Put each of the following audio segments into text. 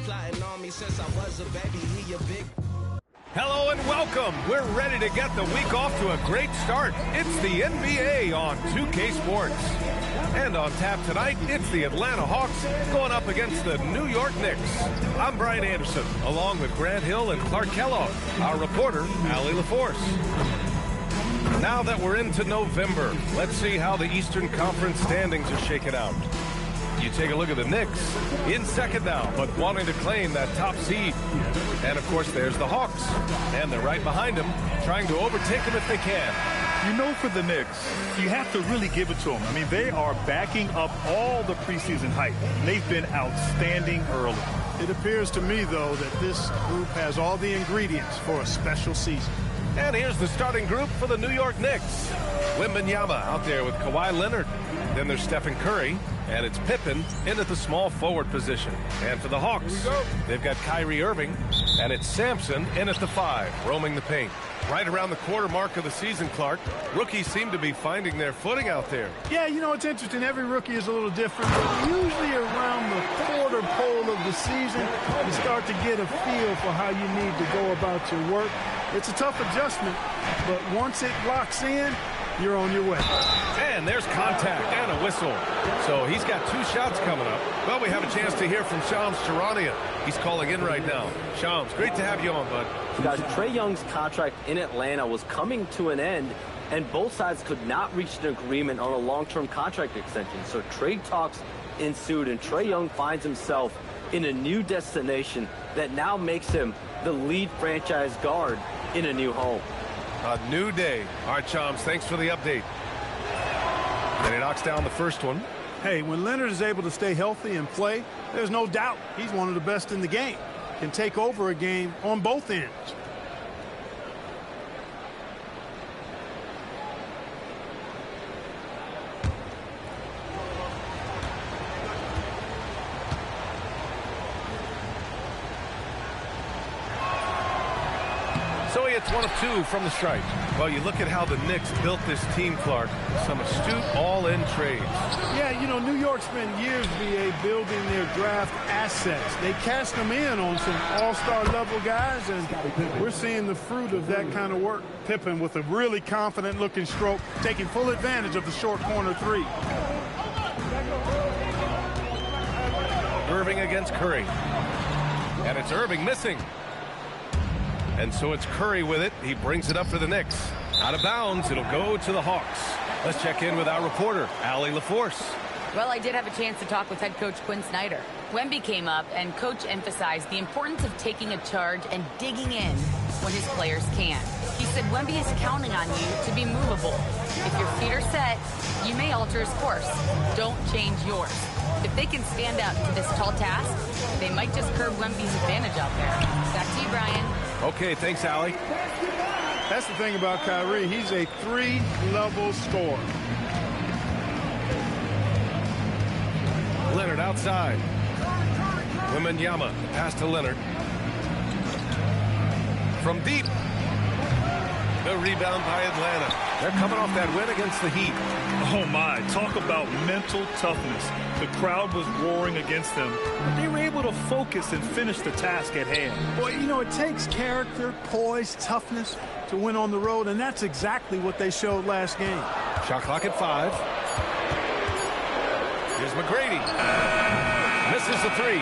plotting on me since I was a baby. He a big... Hello and welcome. We're ready to get the week off to a great start. It's the NBA on 2K Sports. And on tap tonight, it's the Atlanta Hawks going up against the New York Knicks. I'm Brian Anderson, along with Grant Hill and Clark Kellogg, our reporter, Allie LaForce. Now that we're into November, let's see how the Eastern Conference standings are shaking out. You take a look at the Knicks, in second now, but wanting to claim that top seed. And, of course, there's the Hawks. And they're right behind them, trying to overtake them if they can. You know, for the Knicks, you have to really give it to them. I mean, they are backing up all the preseason hype. They've been outstanding early. It appears to me, though, that this group has all the ingredients for a special season. And here's the starting group for the New York Knicks. Wembanyama out there with Kawhi Leonard. Then there's Stephen Curry, and it's Pippen in at the small forward position. And for the Hawks, they've got Kyrie Irving, and it's Sampson in at the 5, roaming the paint. Right around the quarter mark of the season, Clark, rookies seem to be finding their footing out there. Yeah, you know, it's interesting. Every rookie is a little different, but usually around the quarter pole of the season, you start to get a feel for how you need to go about your work. It's a tough adjustment, but once it locks in, you're on your way. And there's contact and a whistle. So he's got 2 shots coming up. Well, we have a chance to hear from Shams Charania. He's calling in right now. Shams, great to have you on, bud. Guys, Trae Young's contract in Atlanta was coming to an end, and both sides could not reach an agreement on a long-term contract extension. So trade talks ensued, and Trae Young finds himself in a new destination that now makes him the lead franchise guard in a new home. A new day. All right, Shams, thanks for the update. And he knocks down the first one. Hey, when Leonard is able to stay healthy and play, there's no doubt he's one of the best in the game. Can take over a game on both ends. So he hits 1 of 2 from the stripe. Well, you look at how the Knicks built this team, Clark. Some astute all-in trades. Yeah, you know, New York spent years, BA, building their draft assets. They cast them in on some all-star level guys, and we're seeing the fruit of that kind of work. Pippen with a really confident-looking stroke, taking full advantage of the short corner 3. Irving against Curry. And it's Irving missing. And so it's Curry with it. He brings it up for the Knicks. Out of bounds, it'll go to the Hawks. Let's check in with our reporter, Allie LaForce. Well, I did have a chance to talk with head coach Quinn Snyder. Wemby came up, and coach emphasized the importance of taking a charge and digging in when his players can. He said Wemby is counting on you to be movable. If your feet are set, you may alter his course. Don't change yours. If they can stand up to this tall task, they might just curb Wemby's advantage out there. Back to you, Brian. Okay, thanks, Allie. That's the thing about Kyrie. He's a 3-level scorer. Leonard outside. Wembanyama, pass to Leonard. From deep. The rebound by Atlanta. They're coming off that win against the Heat. Oh, my. Talk about mental toughness. The crowd was roaring against them, but they were able to focus and finish the task at hand. Well, you know, it takes character, poise, toughness to win on the road, and that's exactly what they showed last game. Shot clock at 5. Here's McGrady. Misses the 3.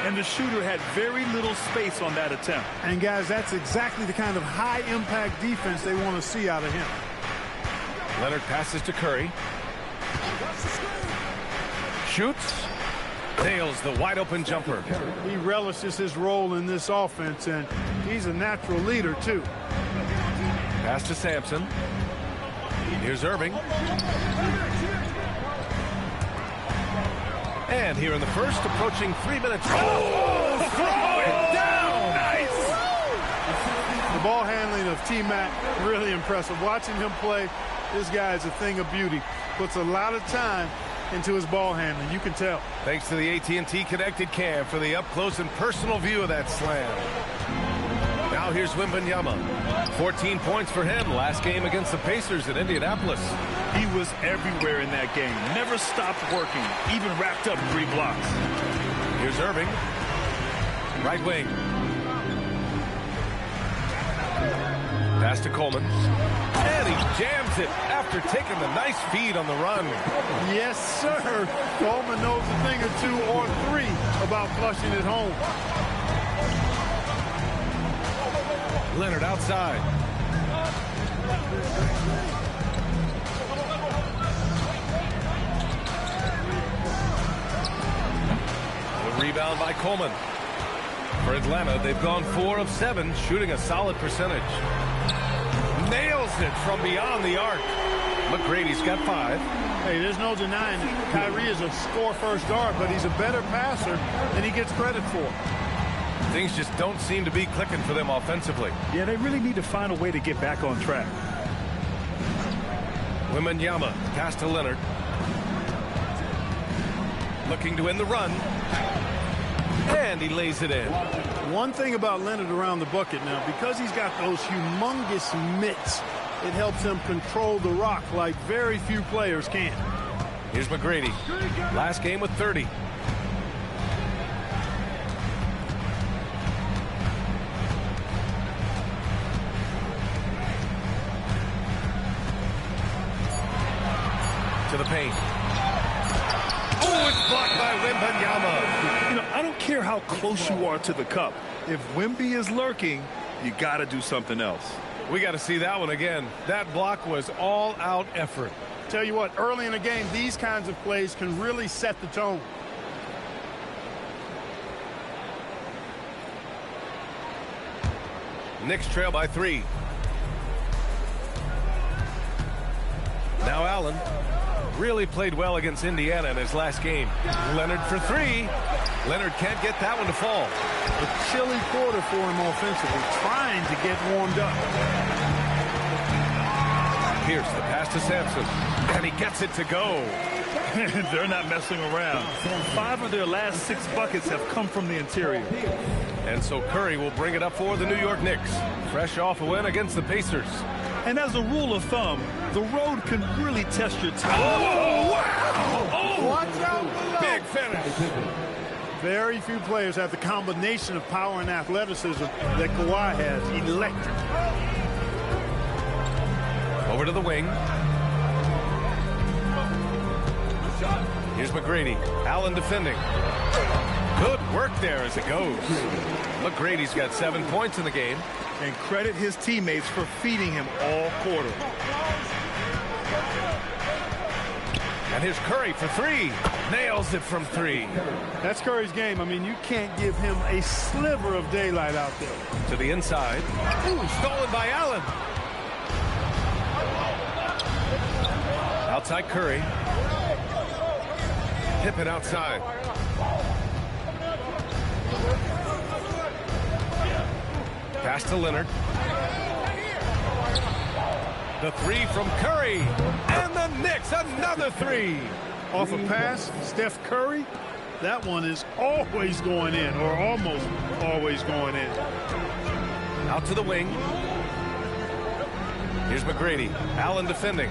And the shooter had very little space on that attempt. And, guys, that's exactly the kind of high-impact defense they want to see out of him. Leonard passes to Curry. Shoots. Nails the wide-open jumper. He relishes his role in this offense, and he's a natural leader, too. Pass to Sampson. Here's Irving. And here in the first, approaching 3 minutes. Oh, throw it down! Nice! The ball handling of T-Mac, really impressive. Watching him play, this guy is a thing of beauty. Puts a lot of time into his ball handling, you can tell. Thanks to the AT&T Connected Cam for the up-close and personal view of that slam. Now here's Wembanyama. 14 points for him last game against the Pacers in Indianapolis. He was everywhere in that game. Never stopped working. Even racked up 3 blocks. Here's Irving. Right wing. Pass to Coleman. And he jams it after taking the nice feed on the run. Yes, sir. Coleman knows a thing or two or three about flushing it home. Leonard outside. The rebound by Coleman. For Atlanta, they've gone 4 of 7, shooting a solid percentage. Nails it from beyond the arc. McGrady's got 5. Hey, there's no denying it. Kyrie is a score-first guard, but he's a better passer than he gets credit for. Things just don't seem to be clicking for them offensively. Yeah, they really need to find a way to get back on track. Wembanyama, pass to Leonard. Looking to end the run. And he lays it in. One thing about Leonard around the bucket now, because he's got those humongous mitts, it helps him control the rock like very few players can. Here's McGrady. Last game with 30. To the paint. Oh, it's blocked by Wembanyama. You know, I don't care how close you are to the cup. If Wemby is lurking, you got to do something else. We got to see that one again. That block was all-out effort. Tell you what, early in the game, these kinds of plays can really set the tone. Knicks trail by 3. Now Allen really played well against Indiana in his last game. Leonard for 3. Leonard can't get that one to fall. A chilly quarter for him offensively, trying to get warmed up. Pierce, the pass to Sampson, and he gets it to go. They're not messing around. 5 of their last 6 buckets have come from the interior. And so Curry will bring it up for the New York Knicks. Fresh off a win against the Pacers. And as a rule of thumb, the road can really test your time. Oh, wow! Oh, watch out below. Big finish. Very few players have the combination of power and athleticism that Kawhi has. Electric. Over to the wing. Here's McGrady. Allen defending. Good work there as it goes. McGrady's got 7 points in the game. And credit his teammates for feeding him all quarter. And here's Curry for 3. Nails it from 3. That's Curry's game. I mean, you can't give him a sliver of daylight out there. To the inside. Ooh, stolen by Allen. Outside Curry. Pippen outside. Pass to Leonard. The 3 from Curry. And the Knicks, another 3. Off a pass, Steph Curry, that one is always going in, or almost always going in. Out to the wing. Here's McGrady. Allen defending.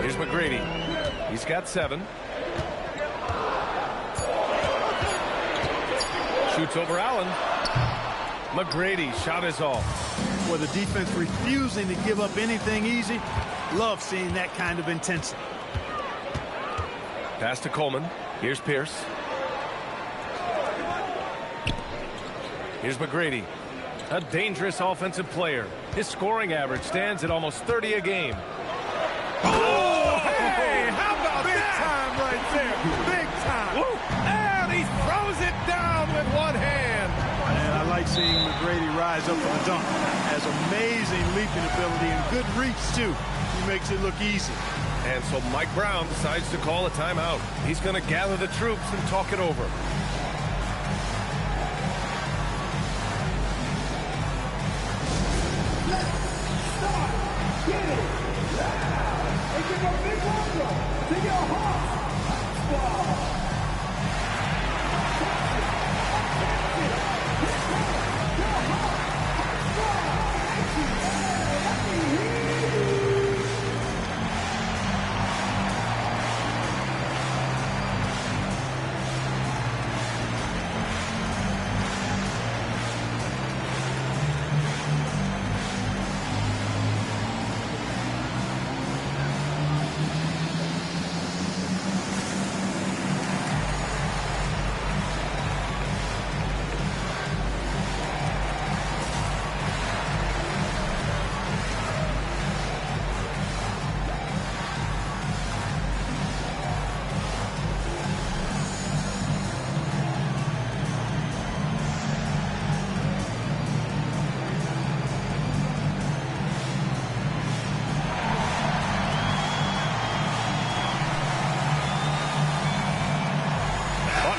Here's McGrady. He's got 7. Shoots over Allen. McGrady shot is off. With the defense refusing to give up anything easy. Love seeing that kind of intensity. Pass to Coleman. Here's Pierce. Here's McGrady. A dangerous offensive player. His scoring average stands at almost 30 a game. Oh, hey, how about Big that? time right there. Big time. Woo. And he throws it down with one hand. And I like seeing McGrady rise up for the dunk. Has amazing leaping ability and good reach, too. He makes it look easy. And so Mike Brown decides to call a timeout. He's going to gather the troops and talk it over.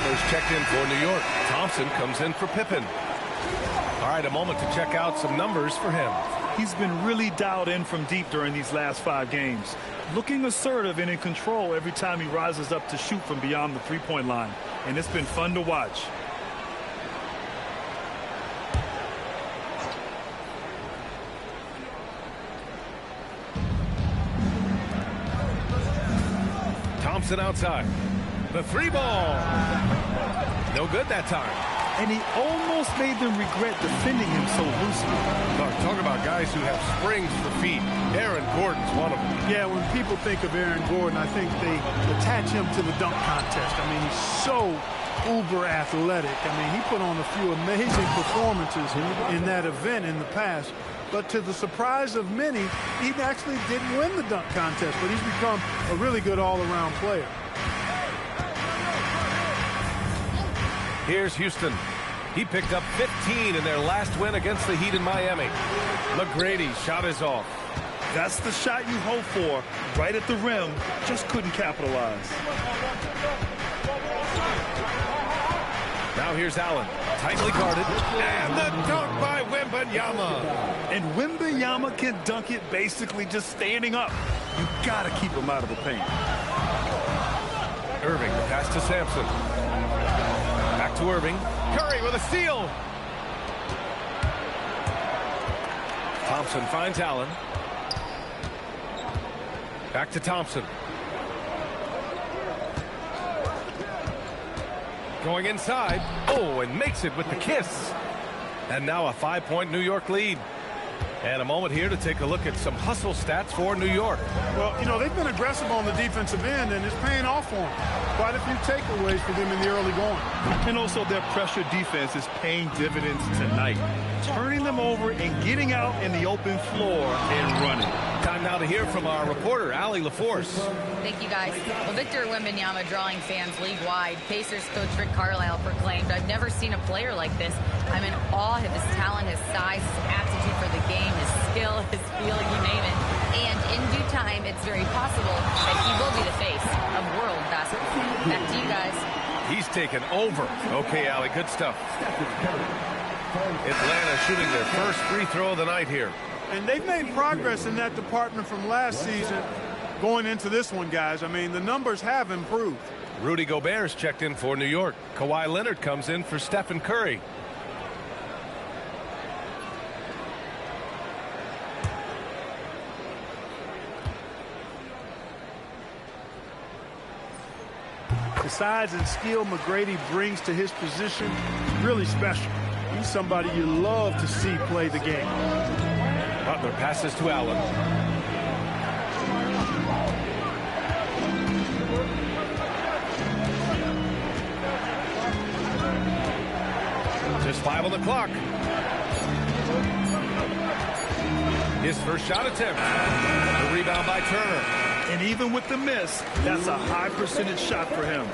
Butler's checked in for New York. Thompson comes in for Pippen. All right, a moment to check out some numbers for him. He's been really dialed in from deep during these last 5 games. Looking assertive and in control every time he rises up to shoot from beyond the three-point line. And it's been fun to watch. Thompson outside. The 3-ball. No good that time. And he almost made them regret defending him so loosely. Talk about guys who have springs for feet. Aaron Gordon's one of them. Yeah, when people think of Aaron Gordon, I think they attach him to the dunk contest. I mean, he's so uber athletic. I mean, he put on a few amazing performances in that event in the past. But to the surprise of many, he actually didn't win the dunk contest, but he's become a really good all-around player. Here's Houston. He picked up 15 in their last win against the Heat in Miami. McGrady's shot is off. That's the shot you hope for. Right at the rim. Just couldn't capitalize. Now here's Allen. Tightly guarded. And the dunk by Wembanyama. And Wembanyama can dunk it basically just standing up. You got to keep him out of the paint. Irving pass to Sampson. Back to Irving. Curry with a steal. Thompson finds Allen. Back to Thompson. Going inside. Oh, and makes it with the kiss. And now a 5-point New York lead. And a moment here to take a look at some hustle stats for New York. Well, you know, they've been aggressive on the defensive end, and it's paying off for them. Quite a few takeaways for them in the early going. And also their pressure defense is paying dividends tonight. Turning them over and getting out in the open floor and running. Time now to hear from our reporter, Allie LaForce. Thank you, guys. Well, Victor Wembanyama drawing fans league-wide. Pacers coach Rick Carlisle proclaimed, "I've never seen a player like this. I'm in awe of his talent, his size, his aptitude for the game, his skill, his feel, you name it. And in due time, it's very possible that he will be the face of world basketball." Back to you guys. He's taken over. Okay, Allie, good stuff. Atlanta shooting their first free throw of the night here. And they've made progress in that department from last season going into this one, guys. I mean, the numbers have improved. Rudy Gobert's checked in for New York. Kawhi Leonard comes in for Stephen Curry. The size and skill McGrady brings to his position, really special. He's somebody you love to see play the game. Butler passes to Allen. Just 5 on the clock. His first shot attempt. The rebound by Turner. And even with the miss, that's a high percentage shot for him.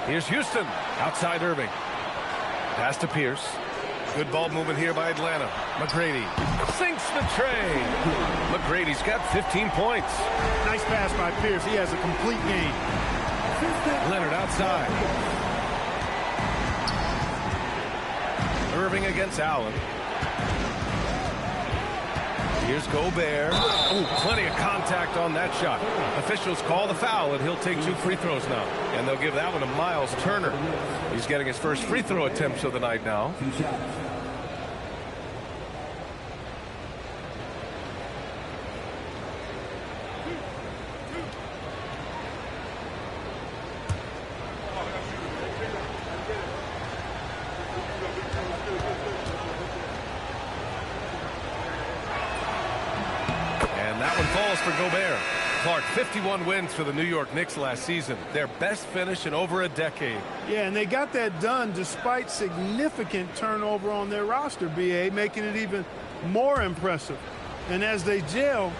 Here's Houston. Outside Irving. Pass to Pierce. Good ball movement here by Atlanta. McGrady sinks the tray. McGrady's got 15 points. Nice pass by Pierce. He has a complete game. Leonard outside. Irving against Allen. Here's Gobert. Oh, plenty of contact on that shot. Officials call the foul, and he'll take 2 free throws now. And they'll give that one to Miles Turner. He's getting his first free throw attempts of the night now. Falls for Gobert. Clark, 51 wins for the New York Knicks last season. Their best finish in over a decade. Yeah, and they got that done despite significant turnover on their roster, BA, making it even more impressive. And as they gel,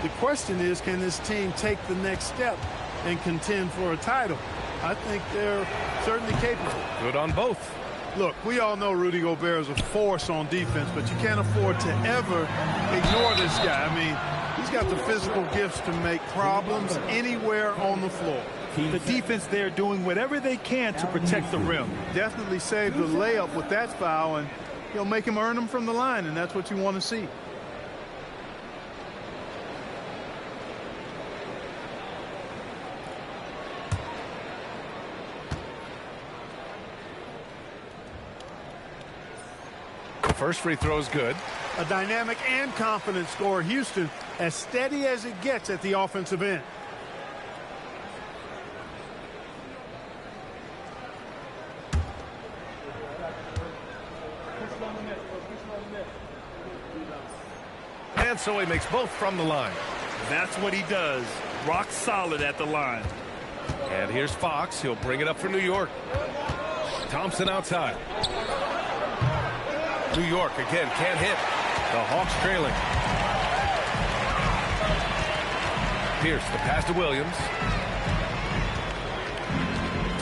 the question is, can this team take the next step and contend for a title? I think they're certainly capable. Good on both. Look, we all know Rudy Gobert is a force on defense, but you can't afford to ever ignore this guy. I mean, he's got the physical gifts to make problems anywhere on the floor. The defense there doing whatever they can to protect the rim. Definitely saved the layup with that foul, and he'll make him earn them from the line, and that's what you want to see. First free throw is good. A dynamic and confident scorer. Houston as steady as it gets at the offensive end. And so he makes both from the line. That's what he does. Rock solid at the line. And here's Fox. He'll bring it up for New York. Thompson outside. New York again can't hit. The Hawks trailing. Pierce, the pass to Williams.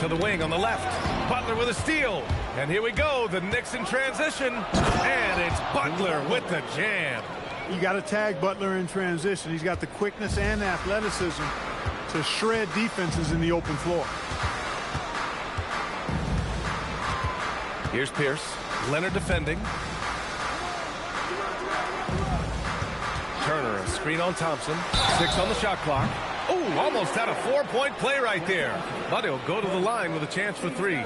To the wing on the left. Butler with a steal. And here we go. The Knicks in transition. And it's Butler with the jam. You got to tag Butler in transition. He's got the quickness and athleticism to shred defenses in the open floor. Here's Pierce. Leonard defending. Turner, a screen on Thompson. 6 on the shot clock. Oh, almost had a 4-point play right there. But he'll go to the line with a chance for 3.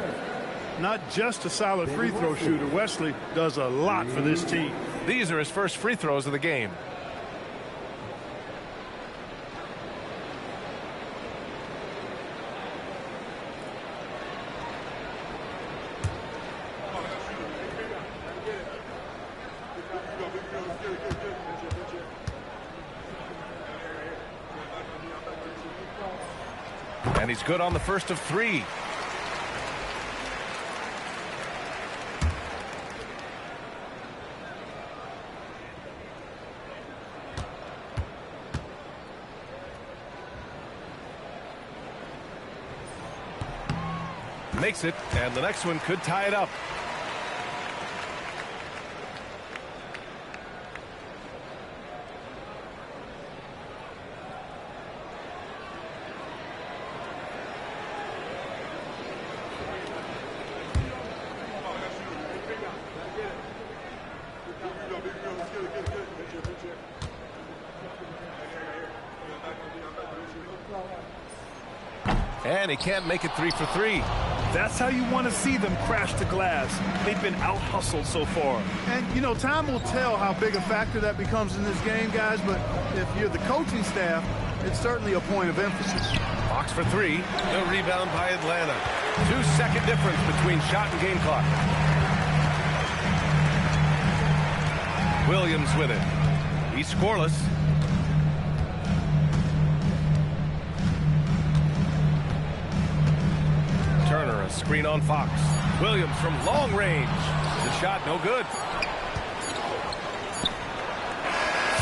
Not just a solid free throw shooter. Wesley does a lot for this team. These are his first free throws of the game. And he's good on the first of 3. Makes it, and the next one could tie it up. And he can't make it 3 for 3. That's how you want to see them crash the glass. They've been out-hustled so far. And, you know, time will tell how big a factor that becomes in this game, guys, but if you're the coaching staff, it's certainly a point of emphasis. Fox for 3. No rebound by Atlanta. 2-second difference between shot and game clock. Williams with it. He's scoreless. Turner, a screen on Fox. Williams from long range. The shot no good.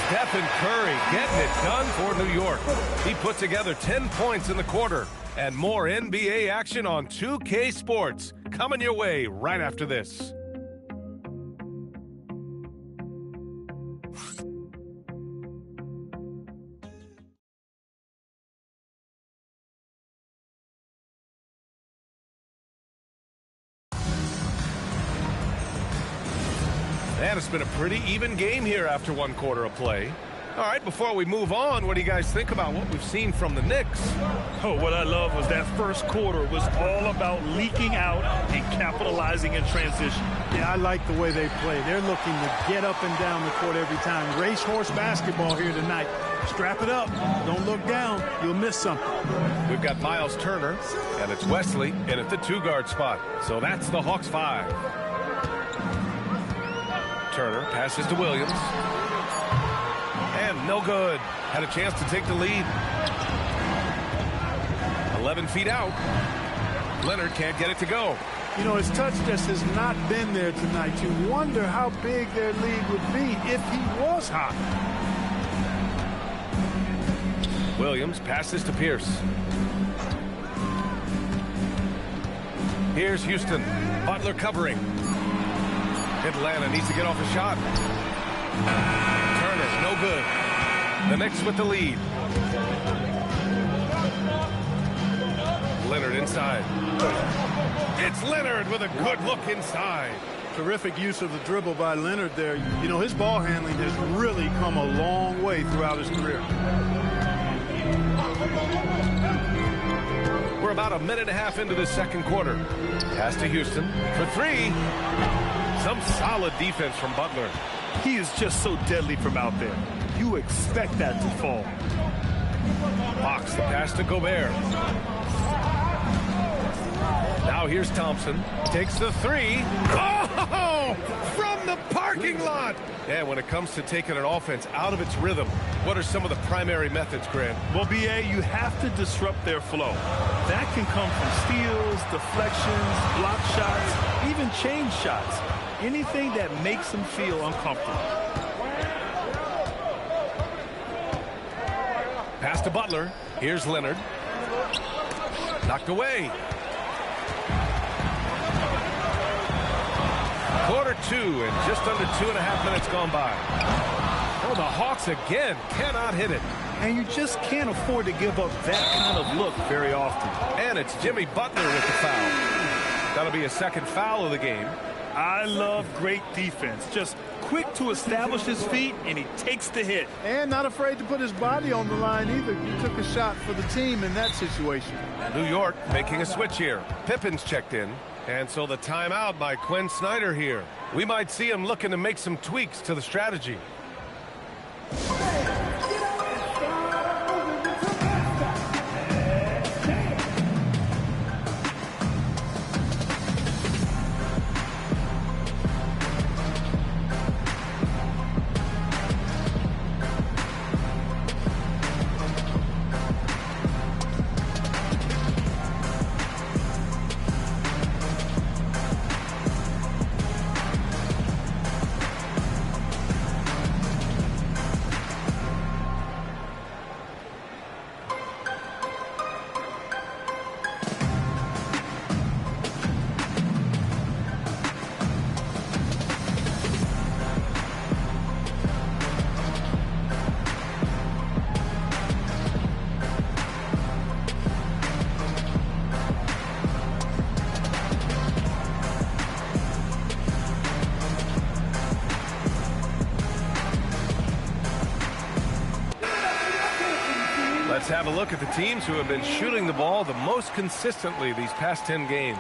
Stephen Curry getting it done for New York. He put together 10 points in the quarter. And more NBA action on 2K Sports. Coming your way right after this. And it's been a pretty even game here after 1 quarter of play. All right, before we move on, what do you guys think about what we've seen from the Knicks? Oh, what I love was that first quarter was all about leaking out and capitalizing in transition. Yeah, I like the way they play. They're looking to get up and down the court every time. Racehorse basketball here tonight. Strap it up. Don't look down. You'll miss something. We've got Miles Turner, and it's Wesley in at the 2-guard spot. So that's the Hawks 5. Turner passes to Williams. And no good. Had a chance to take the lead. 11 feet out. Leonard can't get it to go. You know, his touch just has not been there tonight. You wonder how big their lead would be if he was hot. Williams passes to Pierce. Here's Houston. Butler covering. Atlanta needs to get off a shot. Turner, no good. The Knicks with the lead. Leonard inside. It's Leonard with a good look inside. Terrific use of the dribble by Leonard there. You know, his ball handling has really come a long way throughout his career. We're about a minute and a half into the second quarter. Pass to Houston for three. Some solid defense from Butler. He is just so deadly from out there. You expect that to fall. Hawks the pass to Gobert. Now here's Thompson. Takes the three. Oh! From the parking lot! And when it comes to taking an offense out of its rhythm, what are some of the primary methods, Grant? Well, B.A., you have to disrupt their flow. That can come from steals, deflections, block shots, even change shots. Anything that makes them feel uncomfortable. Pass to Butler. Here's Leonard. Knocked away. Quarter two and just under 2.5 minutes gone by. Oh, the Hawks again cannot hit it. And you just can't afford to give up that kind of look very often. And it's Jimmy Butler with the foul. That'll be a second foul of the game. I love great defense. Just quick to establish his feet, and he takes the hit. And not afraid to put his body on the line either. He took a shot for the team in that situation. New York making a switch here. Pippen's checked in. And so the timeout by Quinn Snyder here. We might see him looking to make some tweaks to the strategy. Let's have a look at the teams who have been shooting the ball the most consistently these past 10 games.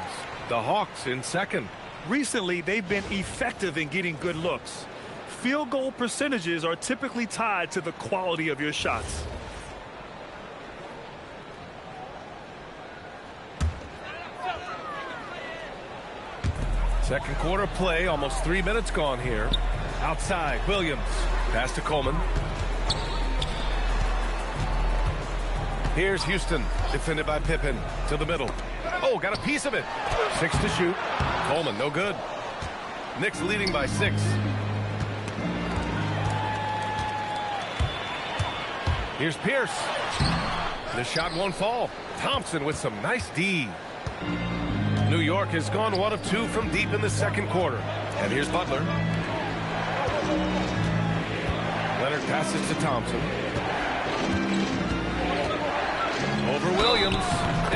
The Hawks in second. Recently, they've been effective in getting good looks. Field goal percentages are typically tied to the quality of your shots. Second quarter play, almost 3 minutes gone here. Outside, Williams. Pass to Coleman. Here's Houston, defended by Pippen, to the middle. Oh, got a piece of it. 6 to shoot. Coleman, no good. Knicks leading by 6. Here's Pierce. The shot won't fall. Thompson with some nice D. New York has gone 1 of 2 from deep in the second quarter. And here's Butler. Leonard passes to Thompson. Over Williams,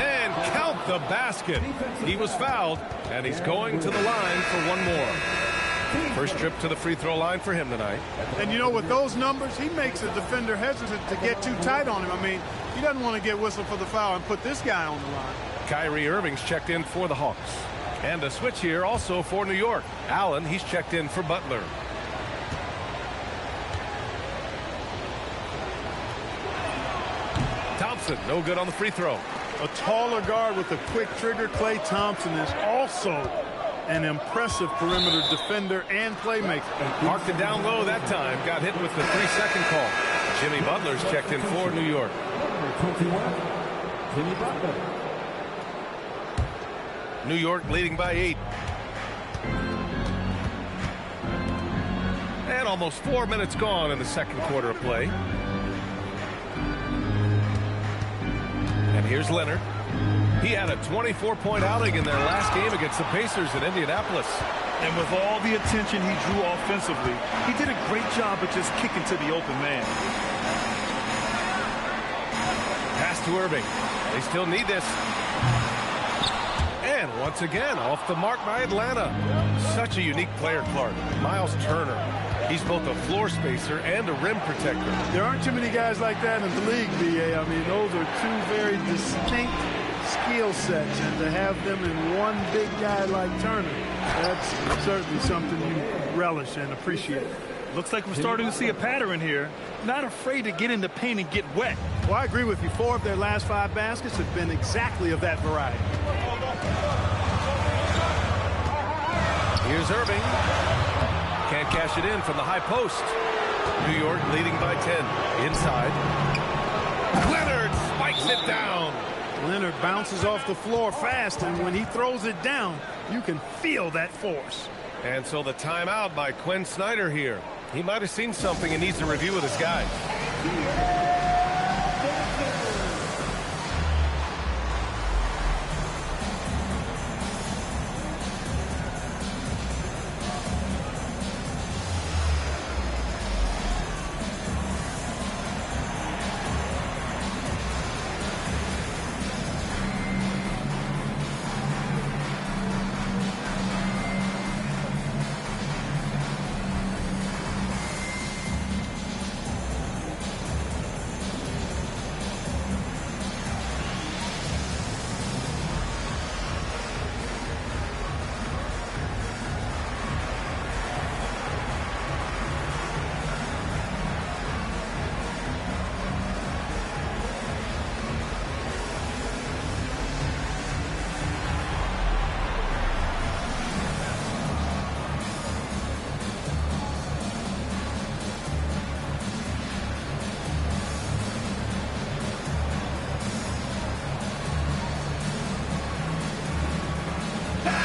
and count the basket. He was fouled, and he's going to the line for one more. First trip to the free throw line for him tonight. And you know, with those numbers, he makes a defender hesitant to get too tight on him. I mean, he doesn't want to get whistled for the foul and put this guy on the line. Kyrie Irving's checked in for the Hawks. And a switch here also for New York. Allen, he's checked in for Butler. Thompson, no good on the free throw. A taller guard with a quick trigger. Klay Thompson is also an impressive perimeter defender and playmaker. Marked it down low that time. Got hit with the 3-second call. Jimmy Butler's checked in for New York. New York leading by 8. And almost 4 minutes gone in the second quarter of play. And here's Leonard. He had a 24-point outing in their last game against the Pacers in Indianapolis. And with all the attention he drew offensively, he did a great job of just kicking to the open man. Pass to Irving. They still need this. And once again, off the mark by Atlanta. Such a unique player, Clark. Miles Turner. He's both a floor spacer and a rim protector. There aren't too many guys like that in the league, BA. I mean, those are two very distinct skill sets, and to have them in one big guy like Turner, that's certainly something you relish and appreciate. Looks like we're starting to see a pattern here. Not afraid to get in the paint and get wet. Well, I agree with you. 4 of their last 5 baskets have been exactly of that variety. Here's Irving. Can't cash it in from the high post. New York leading by 10. Inside. Leonard spikes it down. Leonard bounces off the floor fast, and when he throws it down, you can feel that force. And so the timeout by Quinn Snyder here. He might have seen something and needs to review with his guys.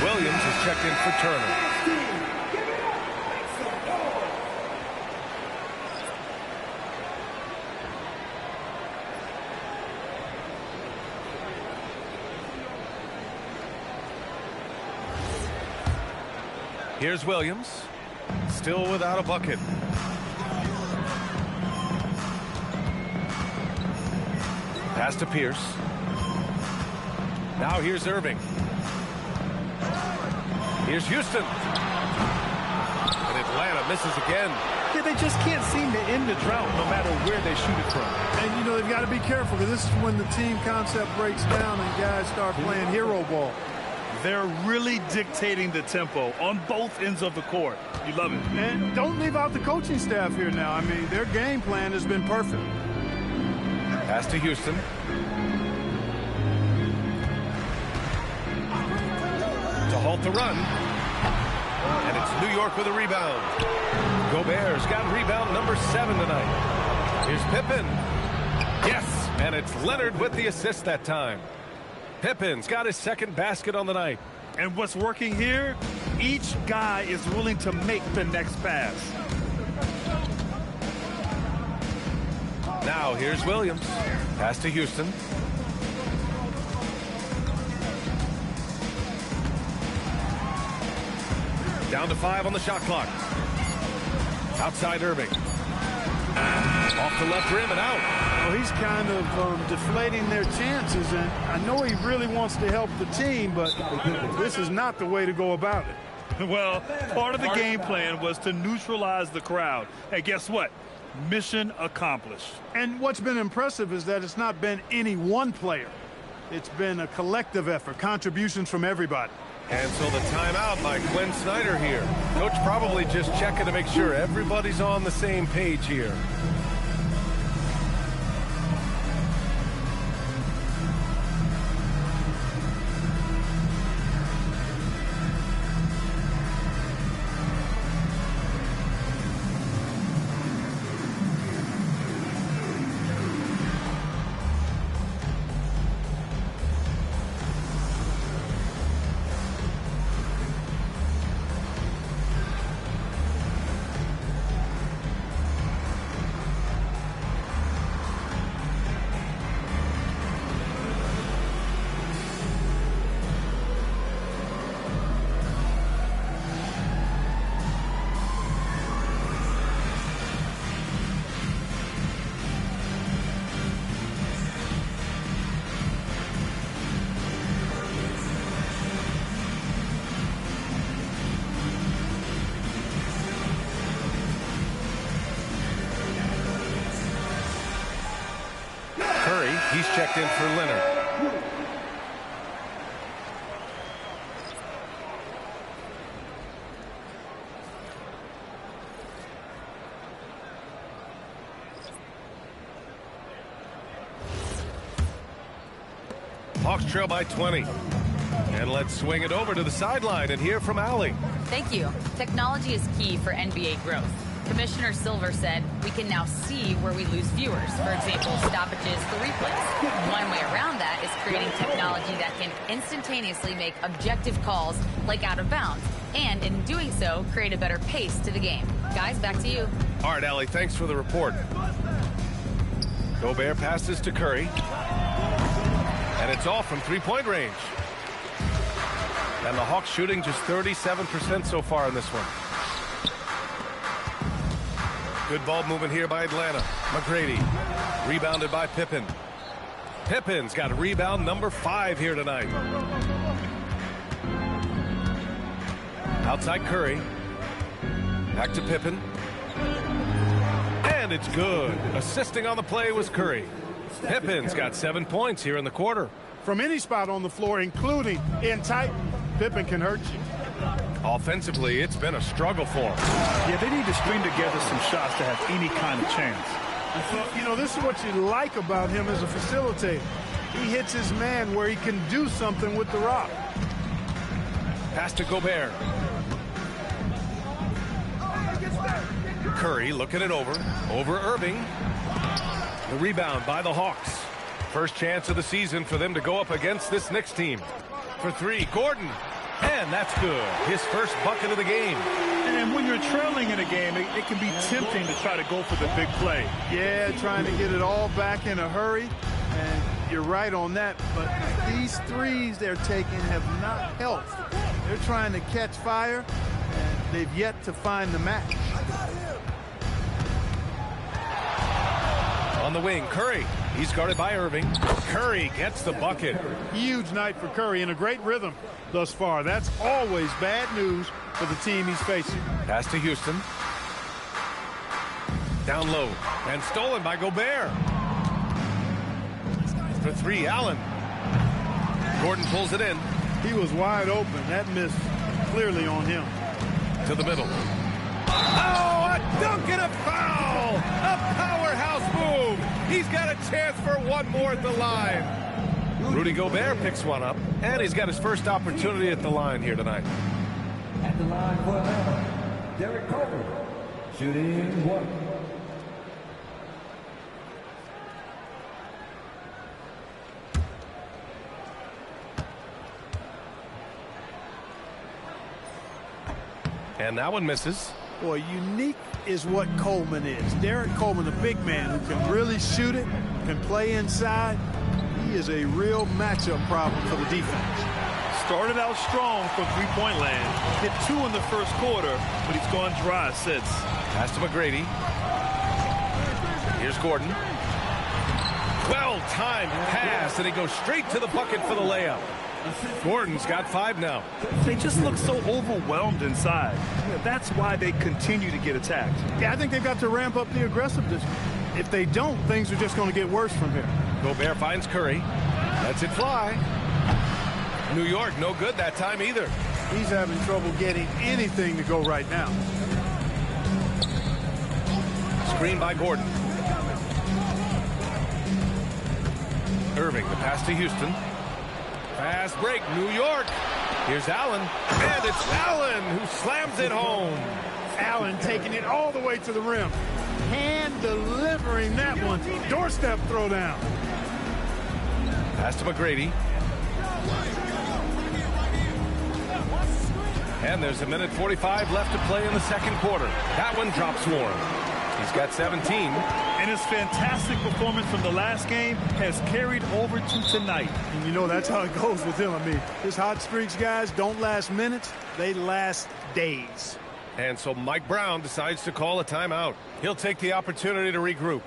Williams is checked in for Turner. Here's Williams, still without a bucket. Pass to Pierce. Now here's Irving. Here's Houston. And Atlanta misses again. Yeah, they just can't seem to end the drought no matter where they shoot it from. And, you know, they've got to be careful, because this is when the team concept breaks down and guys start playing hero ball. They're really dictating the tempo on both ends of the court. You love it. And don't leave out the coaching staff here now. I mean, their game plan has been perfect. Pass to Houston. To halt the run. And it's New York with a rebound. Gobert's got rebound number 7 tonight. Here's Pippen. Yes, and it's Leonard with the assist that time. Pippen's got his second basket on the night. And what's working here, each guy is willing to make the next pass. Now here's Williams. Pass to Houston. Down to 5 on the shot clock. Outside Irving. Off the left rim and out. Well, he's kind of deflating their chances, and I know he really wants to help the team, but this is not the way to go about it. Well, part of the game plan was to neutralize the crowd. And guess what? Mission accomplished. And what's been impressive is that it's not been any one player. It's been a collective effort, contributions from everybody. And so the timeout by Quinn Snyder here. Coach probably just checking to make sure everybody's on the same page here. He's checked in for Leonard. Hawks trail by 20. And let's swing it over to the sideline and hear from Allie. Thank you. Technology is key for NBA growth. Commissioner Silver said we can now see where we lose viewers. For example, stoppages for replays. One way around that is creating technology that can instantaneously make objective calls like out of bounds. And in doing so, create a better pace to the game. Guys, back to you. All right, Allie, thanks for the report. Gobert passes to Curry. And it's off from three-point range. And the Hawks shooting just 37% so far in this one. Good ball movement here by Atlanta. McGrady rebounded by Pippen. Pippen's got rebound number 5 here tonight. Outside Curry. Back to Pippen. And it's good. Assisting on the play was Curry. Pippen's got 7 points here in the quarter. From any spot on the floor, including in tight, Pippen can hurt you. Offensively, it's been a struggle for him. Yeah, they need to string together some shots to have any kind of chance. Well, you know, this is what you like about him as a facilitator. He hits his man where he can do something with the rock. Pass to Gobert. Curry looking it over Irving. The rebound by the Hawks. First chance of the season for them to go up against this Knicks team. For 3, Gordon. And that's good. His first bucket of the game. And when you're trailing in a game, it can be tempting to try to go for the big play. Yeah, trying to get it all back in a hurry. And you're right on that. But these threes they're taking have not helped. They're trying to catch fire, and they've yet to find the match. On the wing, Curry. He's guarded by Irving. Curry gets the bucket. Huge night for Curry in a great rhythm thus far. That's always bad news for the team he's facing. Pass to Houston. Down low. And stolen by Gobert. For 3, Allen. Gordon pulls it in. He was wide open. That miss clearly on him. To the middle. Oh, a dunk and a foul! A powerhouse move! He's got a chance for one more at the line. Rudy Gobert picks one up, and he's got his first opportunity at the line here tonight. At the line for Atlanta, Derek Coleman, shooting 1. And that one misses. Boy, unique is what Coleman is. Derek Coleman, the big man who can really shoot it, can play inside. He is a real matchup problem for the defense. Started out strong from three-point land. Hit 2 in the first quarter, but he's gone dry since. Pass to McGrady. Here's Gordon. Well-timed pass, and he goes straight to the bucket for the layup. Gordon's got 5 now. They just look so overwhelmed inside. That's why they continue to get attacked. Yeah, I think they've got to ramp up the aggressiveness. If they don't, things are just going to get worse from here. Gobert finds Curry. Lets it fly. New York, no good that time either. He's having trouble getting anything to go right now. Screen by Gordon. Irving, the pass to Houston. Fast break, New York. Here's Allen, and it's Allen who slams it home. Allen taking it all the way to the rim. Hand delivering that one. Doorstep throwdown. Pass to McGrady. And there's 1:45 left to play in the second quarter. That one drops warm. He's got 17. And his fantastic performance from the last game has carried over to tonight. And you know, that's how it goes with him. I mean, his hot streaks, guys, don't last minutes. They last days. And so Mike Brown decides to call a timeout. He'll take the opportunity to regroup.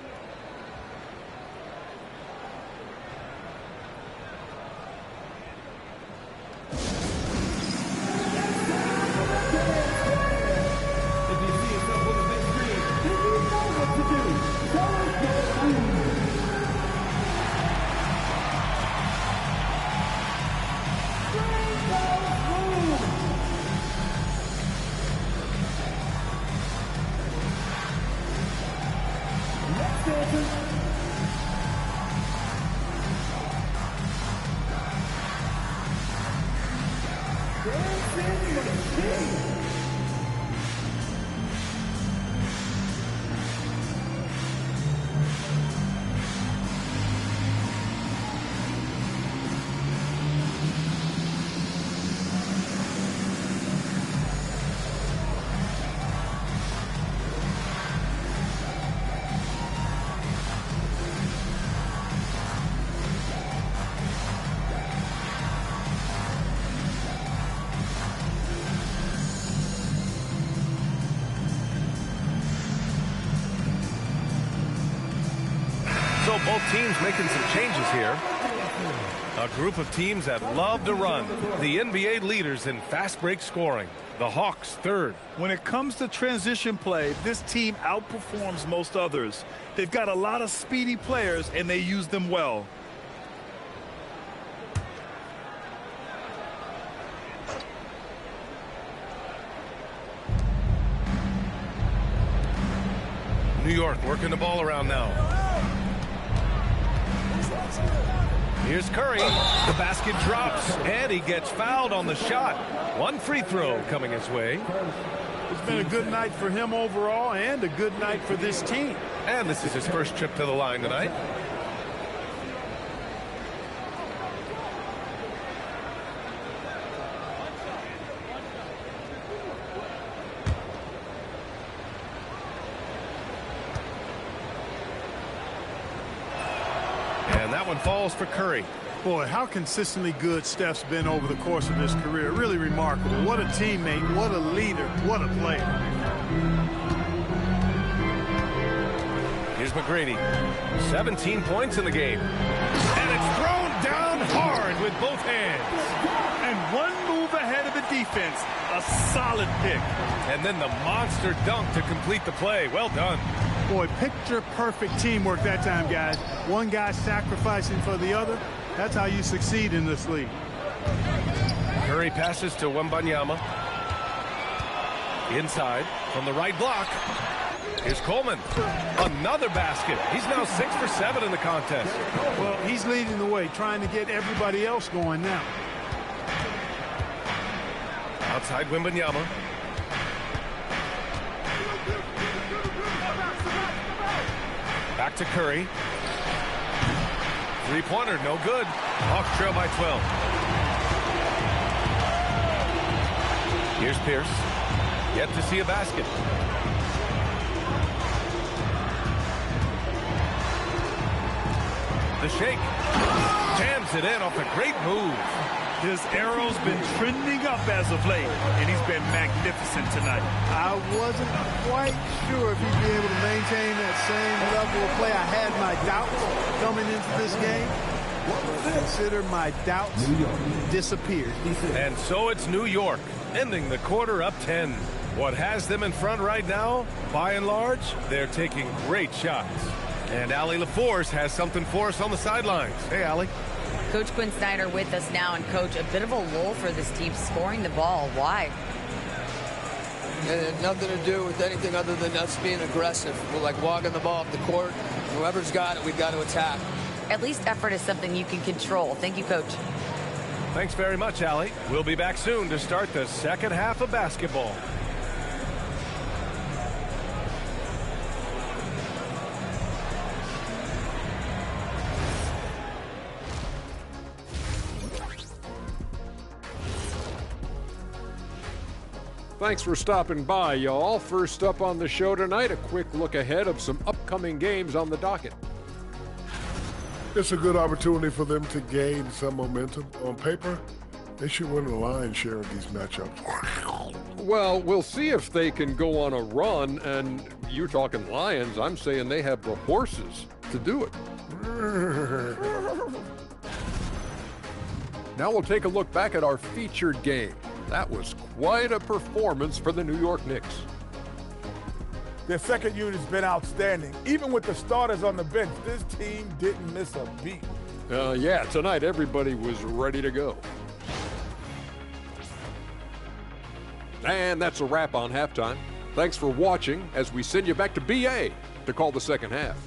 So both teams making some changes here. A group of teams that love to run. The NBA leaders in fast break scoring. The Hawks third. When it comes to transition play, this team outperforms most others. They've got a lot of speedy players, and they use them well. New York working the ball around now. Here's Curry. The basket drops, and he gets fouled on the shot. One free throw coming his way. It's been a good night for him overall and a good night for this team. And this is his first trip to the line tonight. And that one falls for Curry. Boy, how consistently good Steph's been over the course of his career. Really remarkable. What a teammate, what a leader, what a player. Here's McGrady. 17 points in the game. And it's thrown down hard with both hands. And one move ahead of the defense. A solid pick. And then the monster dunk to complete the play. Well done. Boy, picture-perfect teamwork that time, guys. One guy sacrificing for the other. That's how you succeed in this league. Curry passes to Wembanyama. Inside from the right block. Here's Coleman. Another basket. He's now 6 for 7 in the contest. Well, he's leading the way, trying to get everybody else going now. Outside Wembanyama. Back to Curry. Three-pointer, no good. Hawks trail by 12. Here's Pierce. Yet to see a basket. The shake. Jams it in off a great move. His arrow's been trending up as of late, and he's been magnificent tonight. I wasn't quite sure if he'd be able to maintain that same level of play. I had my doubts coming into this game. Consider my doubts disappeared. And so it's New York, ending the quarter up 10. What has them in front right now, by and large, they're taking great shots. And Allie LaForce has something for us on the sidelines. Hey, Allie. Coach Quinn Snyder with us now, and Coach, a bit of a lull for this team scoring the ball. Why? It had nothing to do with anything other than us being aggressive. We're like walking the ball up the court. Whoever's got it, we've got to attack. At least effort is something you can control. Thank you, Coach. Thanks very much, Allie. We'll be back soon to start the second half of basketball. Thanks for stopping by, y'all. First up on the show tonight, a quick look ahead of some upcoming games on the docket. It's a good opportunity for them to gain some momentum. On paper, they should win the lion's share of these matchups. Well, we'll see if they can go on a run, and you're talking Lions. I'm saying they have the horses to do it. Now we'll take a look back at our featured game. That was quite a performance for the New York Knicks. Their second unit's been outstanding. Even with the starters on the bench, this team didn't miss a beat. Yeah, tonight everybody was ready to go. And that's a wrap on halftime. Thanks for watching as we send you back to BA to call the second half.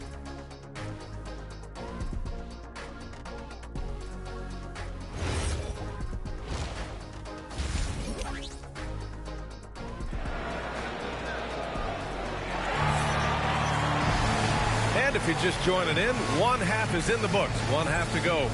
And if you're just joining in, one half is in the books. One half to go.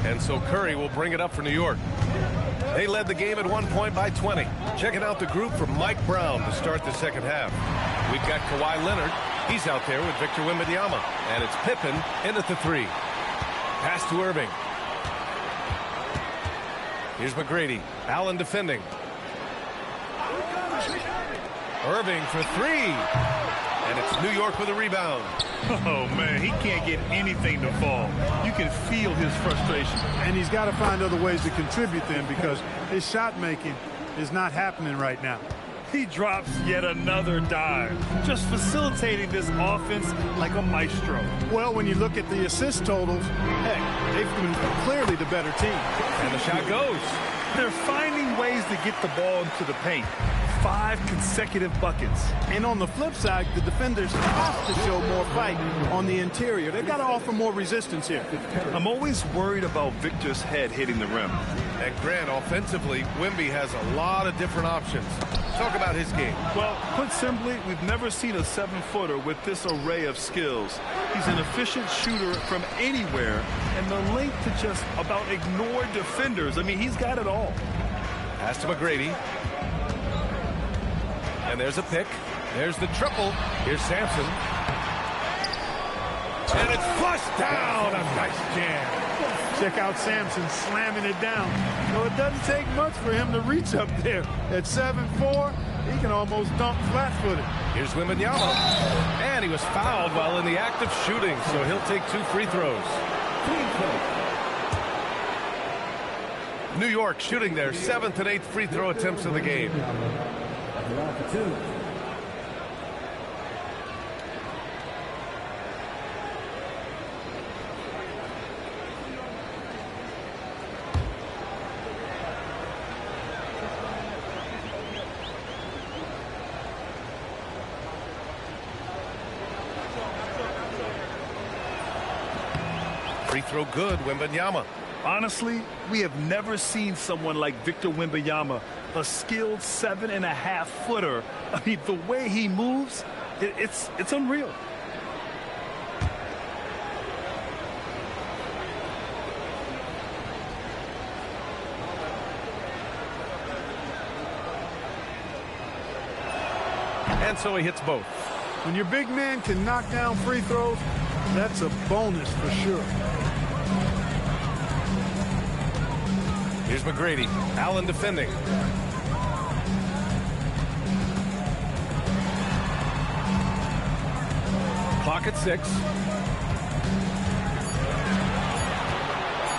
And so Curry will bring it up for New York. They led the game at one point by 20. Checking out the group from Mike Brown to start the second half. We've got Kawhi Leonard. He's out there with Victor Wembanyama. And it's Pippen in at the 3. Pass to Irving. Here's McGrady. Allen defending. Irving for 3. And it's New York with a rebound. Oh, man, he can't get anything to fall. You can feel his frustration. And he's got to find other ways to contribute then, because his shot making is not happening right now. He drops yet another dive, just facilitating this offense like a maestro. Well, when you look at the assist totals, heck, they've been clearly the better team. And the shot goes. They're finding ways to get the ball into the paint. 5 consecutive buckets. And on the flip side, the defenders have to show more fight on the interior. They've got to offer more resistance here. I'm always worried about Victor's head hitting the rim. And Grant, offensively, Wemby has a lot of different options. Talk about his game. Well, put simply, we've never seen a 7-footer with this array of skills. He's an efficient shooter from anywhere, and the length to just about ignore defenders. I mean, he's got it all. Pass to McGrady. And there's a pick. There's the triple. Here's Sampson. And it's flushed down. A nice jam. Check out Sampson slamming it down. So it doesn't take much for him to reach up there. At 7'4", he can almost dunk flat-footed. Here's Wembanyama. And he was fouled while in the act of shooting, so he'll take 2 free throws. New York shooting their 7th and 8th free throw attempts of the game. Free throw good, Wembanyama. Honestly, we have never seen someone like Victor Wembanyama, a skilled 7.5-footer. I mean, the way he moves, it's unreal. And so he hits both. When your big man can knock down free throws, that's a bonus for sure. Here's McGrady. Allen defending. Clock at 6.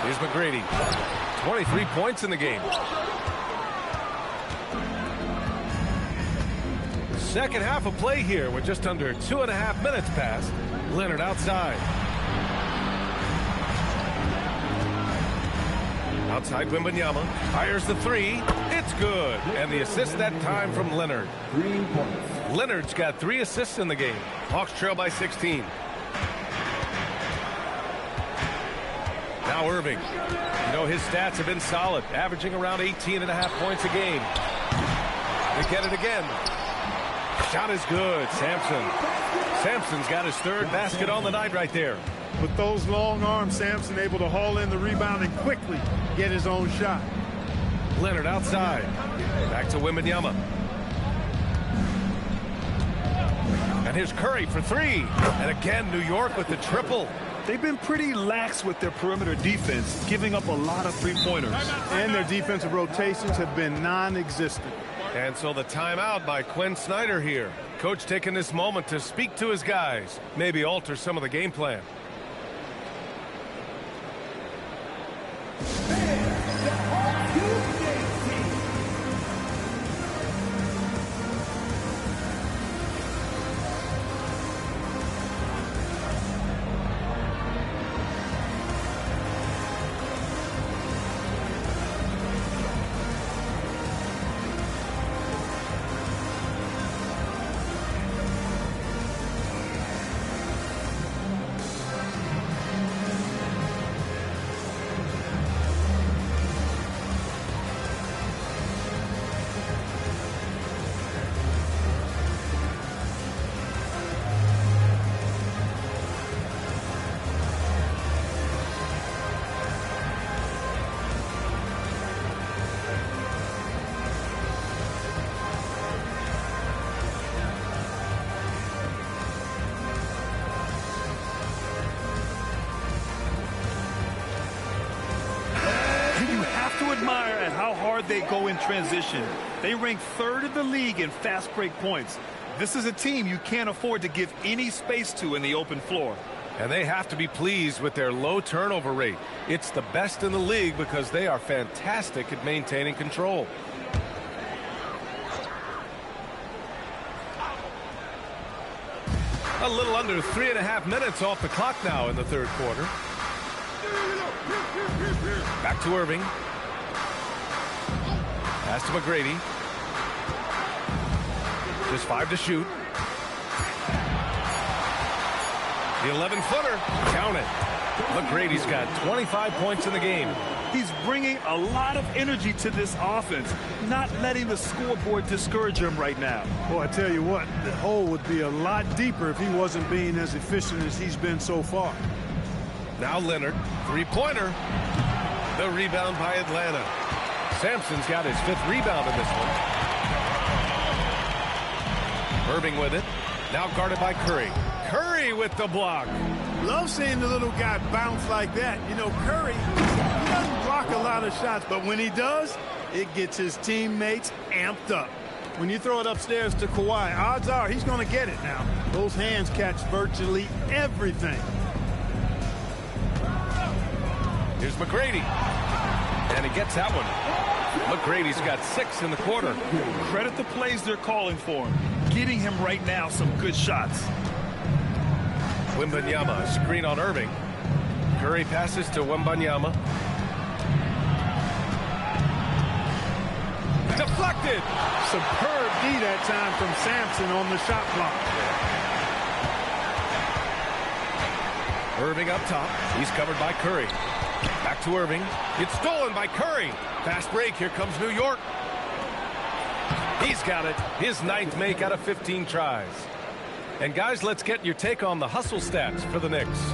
Here's McGrady. 23 points in the game. Second half of play here with just under 2.5 minutes passed. Leonard outside. Outside Wembanyama. Fires the 3. It's good. And the assist that time from Leonard. 3 points. Leonard's got 3 assists in the game. Hawks trail by 16. Now Irving. You know, his stats have been solid, averaging around 18.5 points a game. They get it again. Shot is good. Sampson's got his 3rd basket on the night right there. With those long arms, Sampson able to haul in the rebound and quickly get his own shot. Leonard outside. Back to Wembanyama. And here's Curry for 3. And again, New York with the triple. They've been pretty lax with their perimeter defense, giving up a lot of 3-pointers. And their defensive rotations have been non-existent. And so the timeout by Quinn Snyder here. Coach taking this moment to speak to his guys, maybe alter some of the game plan. admire at how hard they go in transition. They rank 3rd in the league in fast break points. This is a team you can't afford to give any space to in the open floor. And they have to be pleased with their low turnover rate. It's the best in the league because they are fantastic at maintaining control. A little under 3.5 minutes off the clock now in the 3rd quarter. Back to Irving. Pass to McGrady. Just 5 to shoot. The 11-footer. Count it. McGrady's got 25 points in the game. He's bringing a lot of energy to this offense, not letting the scoreboard discourage him right now. Well, I tell you what, the hole would be a lot deeper if he wasn't being as efficient as he's been so far. Now Leonard, 3-pointer. The rebound by Atlanta. Sampson's got his 5th rebound in this one. Irving with it. Now guarded by Curry. Curry with the block. Love seeing the little guy bounce like that. You know, Curry, he doesn't block a lot of shots, but when he does, it gets his teammates amped up. When you throw it upstairs to Kawhi, odds are he's going to get it now. Those hands catch virtually everything. Here's McGrady. And he gets that one. McGrady's got 6 in the quarter. Credit the plays they're calling for him. Getting him right now some good shots. Wembanyama, screen on Irving. Curry passes to Wembanyama. Deflected. Superb D that time from Sampson on the shot clock. Irving up top. He's covered by Curry. Back to Irving. It's stolen by Curry. Fast break. Here comes New York. He's got it. His 9th make out of 15 tries. And guys, let's get your take on the hustle stats for the Knicks.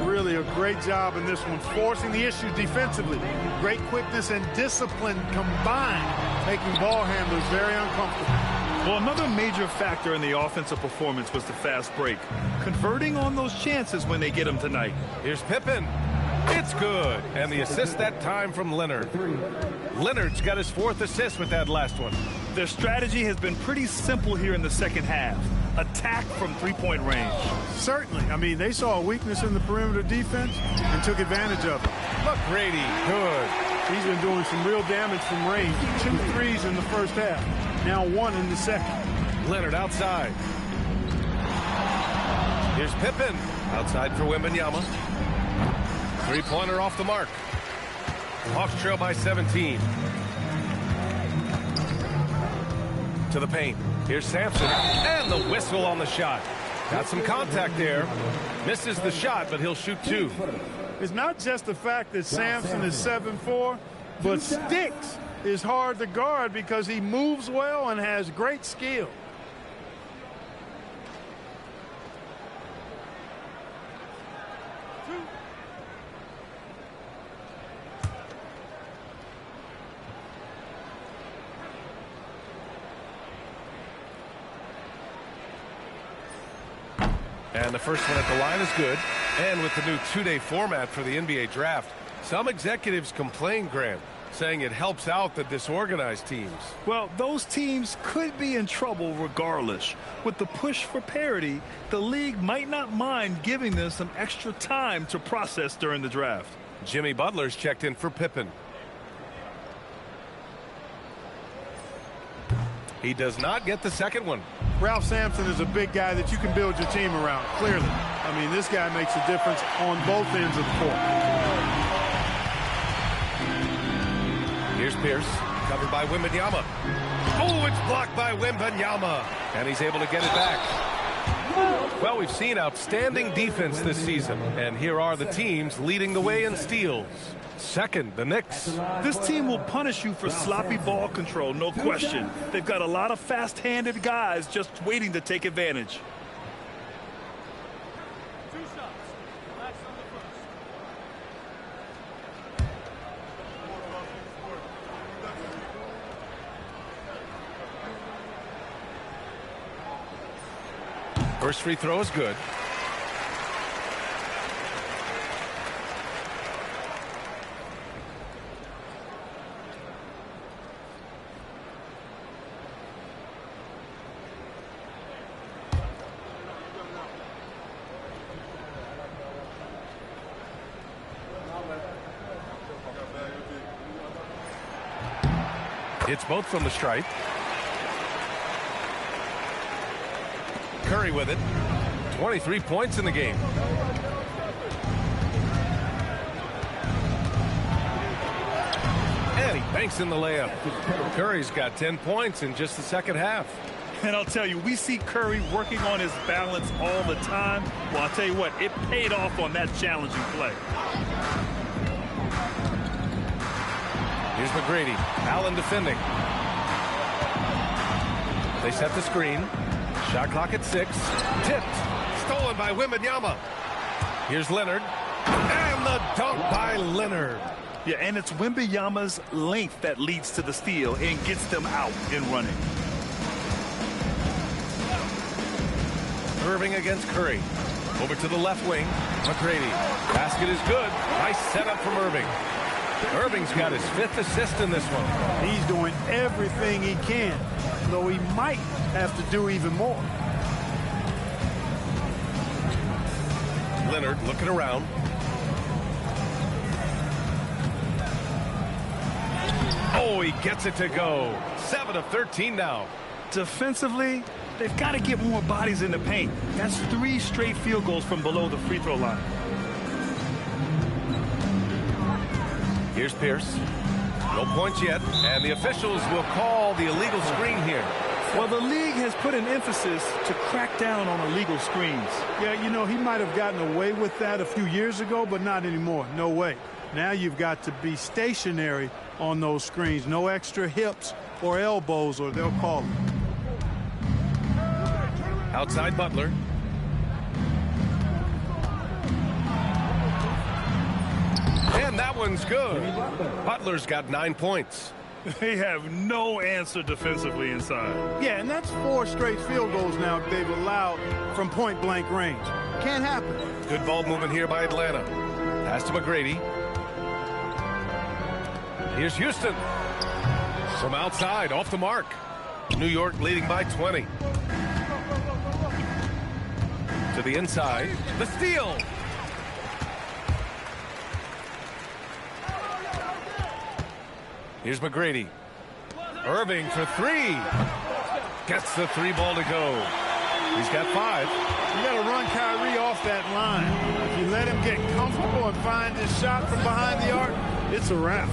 Really a great job in this one, forcing the issue defensively. Great quickness and discipline combined, making ball handlers very uncomfortable. Well, another major factor in the offensive performance was the fast break. Converting on those chances when they get them tonight. Here's Pippen. It's good. And the assist that time from Leonard. Leonard's got his 4th assist with that last one. Their strategy has been pretty simple here in the second half. Attack from 3-point range. Certainly. I mean, they saw a weakness in the perimeter defense and took advantage of it. McGrady, good. He's been doing some real damage from range. 2 threes in the first half. Now 1 in the second. Leonard outside. Here's Pippen. Outside for Wembanyama. 3-pointer off the mark. Hawks trail by 17. To the paint. Here's Sampson. And the whistle on the shot. Got some contact there. Misses the shot, but he'll shoot 2. It's not just the fact that Sampson is 7'4", but Sticks is hard to guard because he moves well and has great skill. And the first one at the line is good. And with the new 2-day format for the NBA draft, some executives complain, Grant, saying it helps out the disorganized teams. Well, those teams could be in trouble regardless. With the push for parity, the league might not mind giving them some extra time to process during the draft. Jimmy Butler's checked in for Pippen. He does not get the second one. Ralph Sampson is a big guy that you can build your team around, clearly. I mean, this guy makes a difference on both ends of the court. Here's Pierce, covered by Wembanyama. Oh, it's blocked by Wembanyama. And he's able to get it back. Well, we've seen outstanding defense this season. And here are the teams leading the way in steals. Second, the Knicks. This team will punish you for sloppy ball control, no question. They've got a lot of fast-handed guys just waiting to take advantage. 2 shots. Relax on the first. First free throw is good. Hits both from the stripe. Curry with it. 23 points in the game. And he banks in the layup. Curry's got 10 points in just the second half. And I'll tell you, we see Curry working on his balance all the time. Well, I'll tell you what, it paid off on that challenging play. Here's McGrady. Allen defending. They set the screen. Shot clock at 6. Tipped. Stolen by Wembanyama. Here's Leonard. And the dunk by Leonard. Yeah, and it's Wembanyama's length that leads to the steal and gets them out and running. Irving against Curry. Over to the left wing. McGrady. Basket is good. Nice setup from Irving. Irving's got his 5th assist in this one. He's doing everything he can, though he might have to do even more. Leonard looking around. Oh, he gets it to go. 7 of 13 now. Defensively, they've got to get more bodies in the paint. That's 3 straight field goals from below the free throw line. Here's Pierce. No points yet, and the officials will call the illegal screen here. Well, the league has put an emphasis to crack down on illegal screens. Yeah, you know, he might have gotten away with that a few years ago, but not anymore. No way. Now you've got to be stationary on those screens. No extra hips or elbows, or they'll call it. Outside Butler. And that one's good. Butler's got 9 points. They have no answer defensively inside. Yeah, and that's 4 straight field goals now they've allowed from point-blank range. Can't happen. Good ball movement here by Atlanta. Pass to McGrady. Here's Houston. From outside, off the mark. New York leading by 20. To the inside. The steal. Here's McGrady. Irving for 3. Gets the 3 ball to go. He's got 5. You got to run Kyrie off that line. If you let him get comfortable and find his shot from behind the arc, it's a wrap.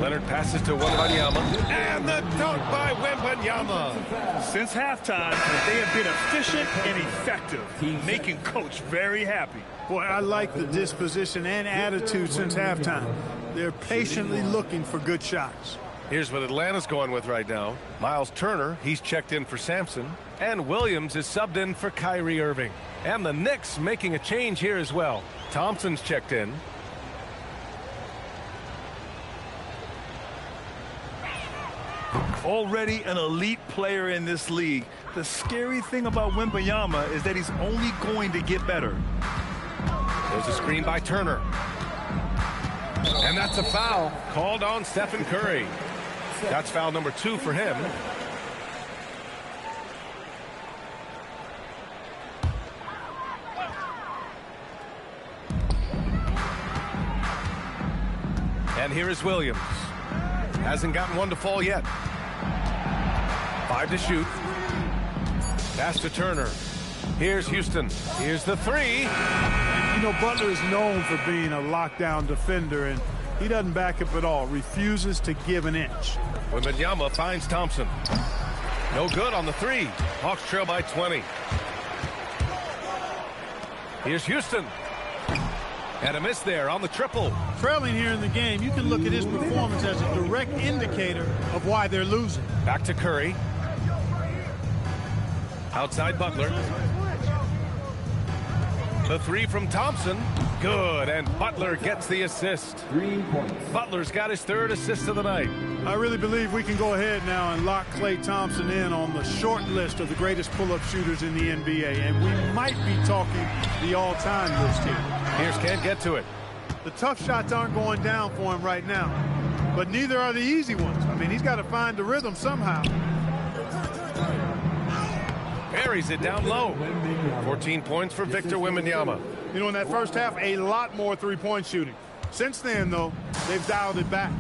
Leonard passes to Wembanyama. And the dunk by Wembanyama. Since halftime, they have been efficient and effective, making Coach very happy. Boy, I like the disposition and attitude since halftime. They're patiently looking for good shots. Here's what Atlanta's going with right now. Miles Turner, he's checked in for Sampson. And Williams is subbed in for Kyrie Irving. And the Knicks making a change here as well. Thompson's checked in. Already an elite player in this league. The scary thing about Wembanyama is that he's only going to get better. There's a screen by Turner. And that's a foul called on Stephen Curry. That's foul number 2 for him. And here is Williams. Hasn't gotten one to fall yet. 5 to shoot. Pass to Turner. Here's Houston. Here's the 3. You know, Butler is known for being a lockdown defender, and he doesn't back up at all. Refuses to give an inch. Wembanyama finds Thompson. No good on the 3. Hawks trail by 20. Here's Houston. And a miss there on the triple. Trailing here in the game, you can look at his performance as a direct indicator of why they're losing. Back to Curry. Outside Butler. The 3 from Thompson. Good, and Butler gets the assist. 3 points. Butler's got his 3rd assist of the night. I really believe we can go ahead now and lock Klay Thompson in on the short list of the greatest pull-up shooters in the NBA, and we might be talking the all-time list here. Pierce can't get to it. The tough shots aren't going down for him right now, but neither are the easy ones. I mean, he's got to find the rhythm somehow. Buries it down low. 14 points for Victor Wembanyama. You know, in that first half, a lot more three-point shooting. Since then, though, they've dialed it back.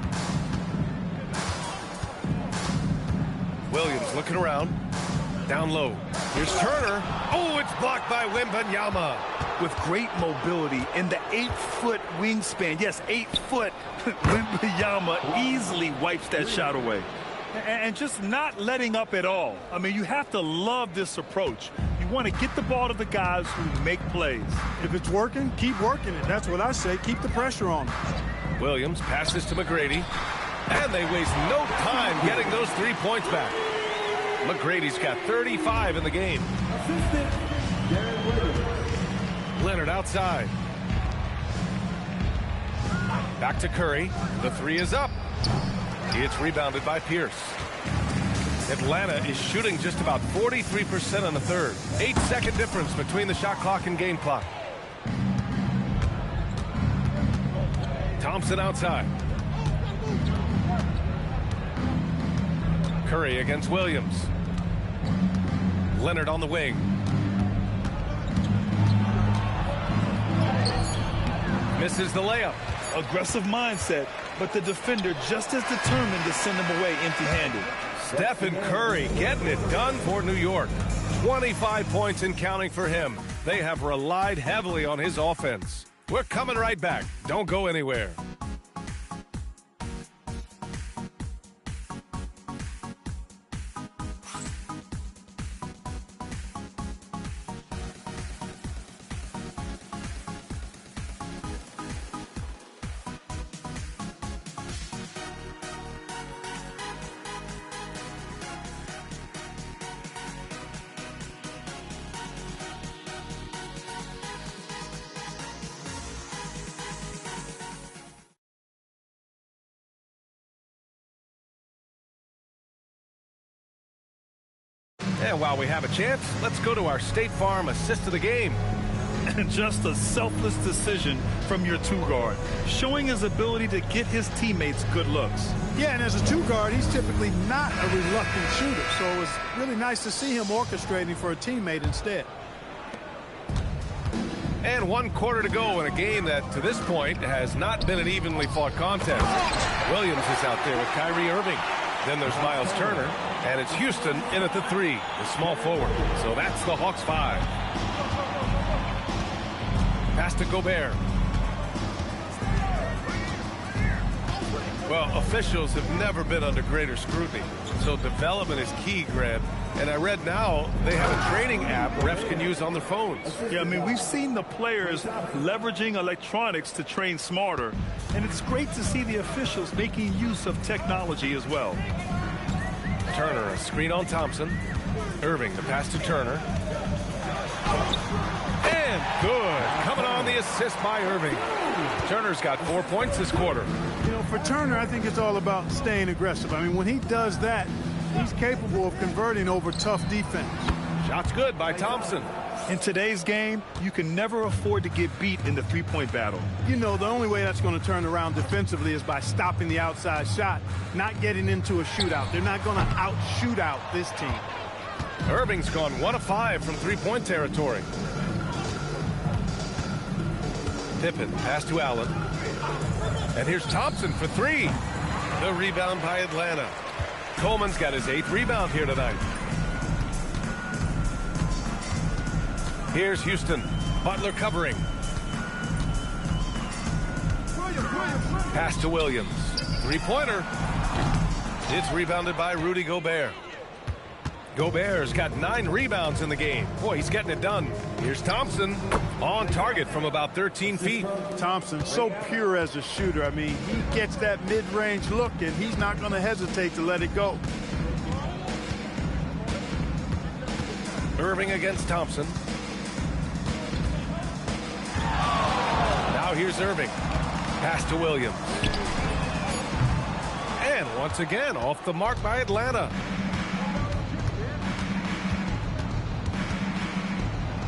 Williams looking around. Down low. Here's Turner. Oh, it's blocked by Wembanyama. With great mobility in the 8-foot wingspan. Yes, 8 foot. Wembanyama easily wipes that shot away. And just not letting up at all. I mean, you have to love this approach. You want to get the ball to the guys who make plays. If it's working, keep working it. That's what I say. Keep the pressure on. Williams passes to McGrady. And they waste no time getting those 3 points back. McGrady's got 35 in the game. Leonard outside. Back to Curry. The 3 is up. It's rebounded by Pierce. Atlanta is shooting just about 43% in the third. 8-second difference between the shot clock and game clock. Thompson outside. Curry against Williams. Leonard on the wing. Misses the layup. Aggressive mindset, but the defender just as determined to send him away empty-handed. Stephen Curry getting it done for New York. 25 points and counting for him. They have relied heavily on his offense. We're coming right back. Don't go anywhere. And while we have a chance, let's go to our State Farm assist of the game. And just a selfless decision from your 2-guard, showing his ability to get his teammates good looks. Yeah, and as a 2-guard, he's typically not a reluctant shooter, so it was really nice to see him orchestrating for a teammate instead. And 1 quarter to go in a game that, to this point, has not been an evenly fought contest. Williams is out there with Kyrie Irving. Then there's Miles Turner, and it's Houston in at the 3, the small forward. So that's the Hawks 5. Pass to Gobert. Well, officials have never been under greater scrutiny, so development is key, Grant. And I read now they have a training app refs can use on their phones. Yeah, I mean, we've seen the players leveraging electronics to train smarter, and it's great to see the officials making use of technology as well. Turner, a screen on Thompson. Irving, the pass to Turner. And good. Coming on the assist by Irving. Turner's got 4 points this quarter. You know, for Turner, I think it's all about staying aggressive. I mean, when he does that, he's capable of converting over tough defense. Shot's good by Thompson. In today's game, you can never afford to get beat in the 3-point battle. You know, the only way that's going to turn around defensively is by stopping the outside shot, not getting into a shootout. They're not going to out-shoot out this team. Irving's gone 1 of 5 from 3-point territory. Pippen, pass to Allen. And here's Thompson for 3. The rebound by Atlanta. Coleman's got his 8th rebound here tonight. Here's Houston. Butler covering. Pass to Williams. 3-pointer. It's rebounded by Rudy Gobert. Gobert's got 9 rebounds in the game. Boy, he's getting it done. Here's Thompson on target from about 13 feet. Thompson, so pure as a shooter. I mean, he gets that mid-range look, and he's not going to hesitate to let it go. Irving against Thompson. Now here's Irving. Pass to Williams. And once again, off the mark by Atlanta.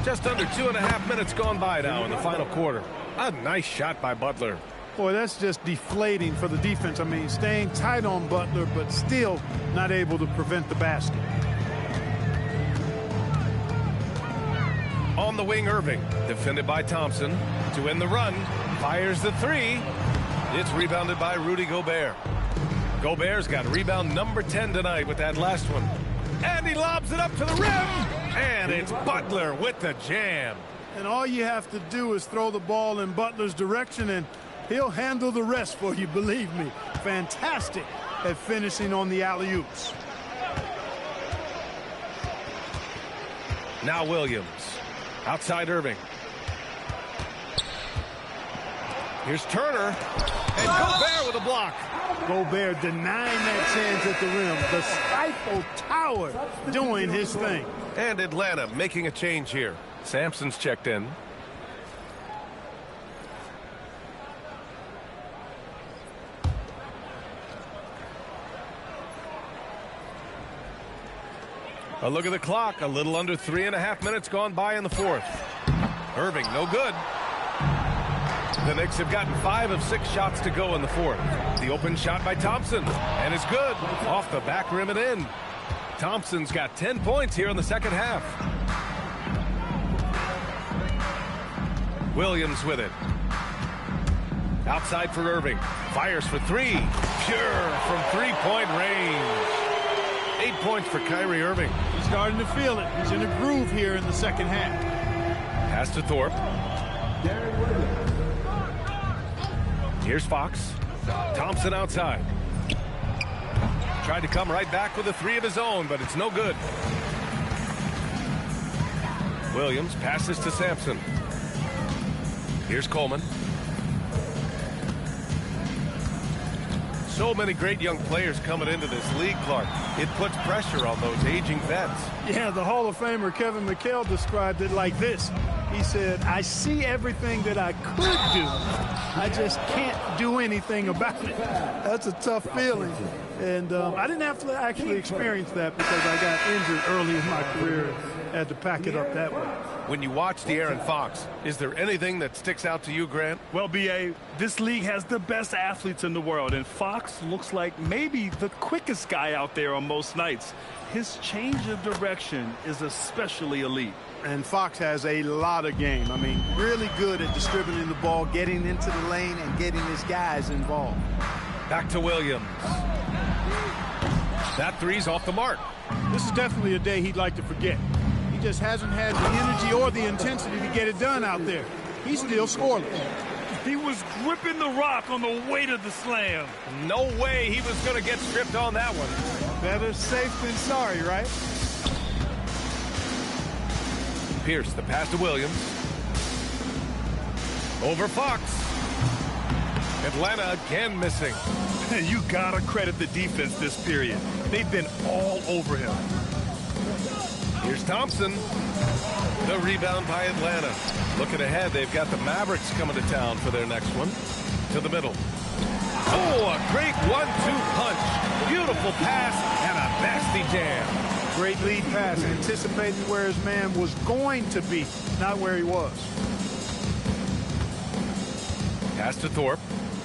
Just under 2.5 minutes gone by now in the final quarter. A nice shot by Butler. Boy, that's just deflating for the defense. I mean, staying tight on Butler, but still not able to prevent the basket. On the wing, Irving, defended by Thompson. To end the run, fires the 3. It's rebounded by Rudy Gobert. Gobert's got rebound number 10 tonight with that last one. And he lobs it up to the rim. And it's Butler with the jam. And all you have to do is throw the ball in Butler's direction, and he'll handle the rest for you, believe me. Fantastic at finishing on the alley-oops. Now Williams. Outside Irving. Here's Turner. And Gobert with a block. Gobert denying that chance at the rim. The Stifle Tower doing his thing. And Atlanta making a change here. Sampson's checked in. A look at the clock. A little under 3.5 minutes gone by in the fourth. Irving, no good. The Knicks have gotten 5 of 6 shots to go in the fourth. The open shot by Thompson. And it's good. Off the back rim and in. Thompson's got 10 points here in the second half. Williams with it. Outside for Irving. Fires for 3. Pure from three-point range. 8 points for Kyrie Irving. He's starting to feel it. He's in a groove here in the second half. Pass to Thorpe. Here's Fox. Thompson outside. Tried to come right back with a 3 of his own, but it's no good. Williams passes to Sampson. Here's Coleman. So many great young players coming into this league, Clark. It puts pressure on those aging vets. Yeah, the Hall of Famer Kevin McHale described it like this. He said, I see everything that I could do. I just can't do anything about it. That's a tough feeling. And I didn't have to actually experience that because I got injured early in my career and had to pack it up that way. When you watch De'Aaron Fox, is there anything that sticks out to you, Grant? Well, B.A., this league has the best athletes in the world, and Fox looks like maybe the quickest guy out there on most nights. His change of direction is especially elite. And Fox has a lot of game. I mean, really good at distributing the ball, getting into the lane, and getting his guys involved. Back to Williams. That 3's off the mark. This is definitely a day he'd like to forget. He just hasn't had the energy or the intensity to get it done out there. He's still scoreless. He was gripping the rock on the weight of the slam. No way he was going to get stripped on that one. Better safe than sorry, right? Pierce, the pass to Williams. Over Fox. Atlanta again missing. You gotta credit the defense this period. They've been all over him. Here's Thompson. The rebound by Atlanta. Looking ahead, they've got the Mavericks coming to town for their next one. To the middle. Oh, a great 1-2 punch. Beautiful pass and a nasty jam. Great lead pass, anticipating where his man was going to be, not where he was. Pass to Thorpe.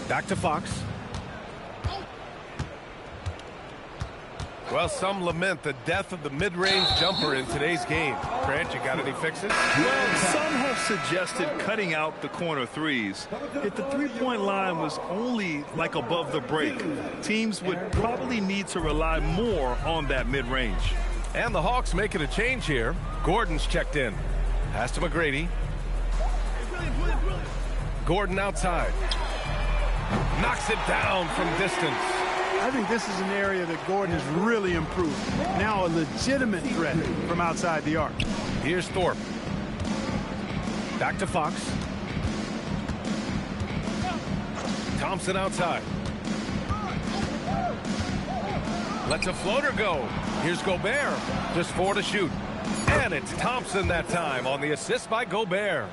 Back to Fox. Well, some lament the death of the mid-range jumper in today's game. Grant, you got any fixes? Well, some have suggested cutting out the corner threes. If the three-point line was only like above the break, teams would probably need to rely more on that mid-range. And the Hawks making a change here. Gordon's checked in. Pass to McGrady. Gordon outside. Knocks it down from distance. I think this is an area that Gordon has really improved. Now a legitimate threat from outside the arc. Here's Thorpe. Back to Fox. Thompson outside. Lets a floater go. Here's Gobert. Just 4 to shoot. And it's Thompson that time on the assist by Gobert.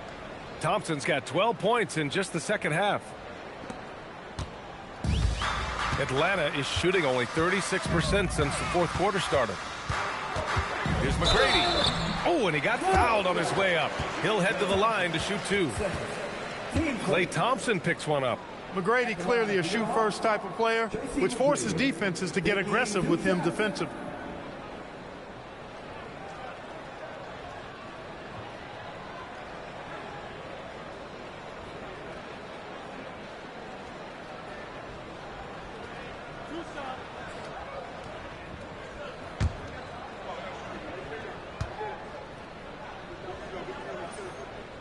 Thompson's got 12 points in just the second half. Atlanta is shooting only 36% since the fourth quarter started. Here's McGrady. Oh, and he got fouled on his way up. He'll head to the line to shoot 2. Klay Thompson picks one up. McGrady clearly a shoot-first type of player, which forces defenses to get aggressive with him defensively.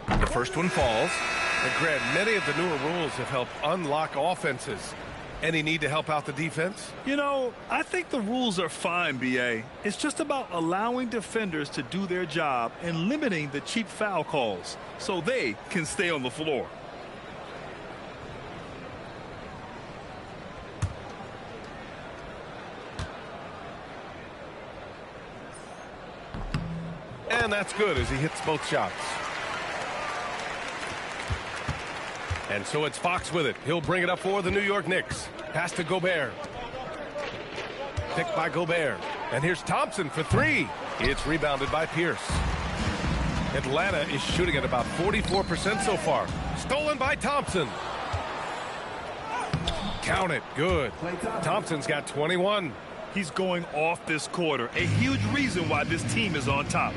The first one falls. And Grant, many of the newer rules have helped unlock offenses. Any need to help out the defense? You know, I think the rules are fine, B.A. It's just about allowing defenders to do their job and limiting the cheap foul calls so they can stay on the floor. And that's good as he hits both shots. And so it's Fox with it. He'll bring it up for the New York Knicks. Pass to Gobert. Picked by Gobert. And here's Thompson for three. It's rebounded by Pierce. Atlanta is shooting at about 44% so far. Stolen by Thompson. Count it. Good. Thompson's got 21. He's going off this quarter. A huge reason why this team is on top.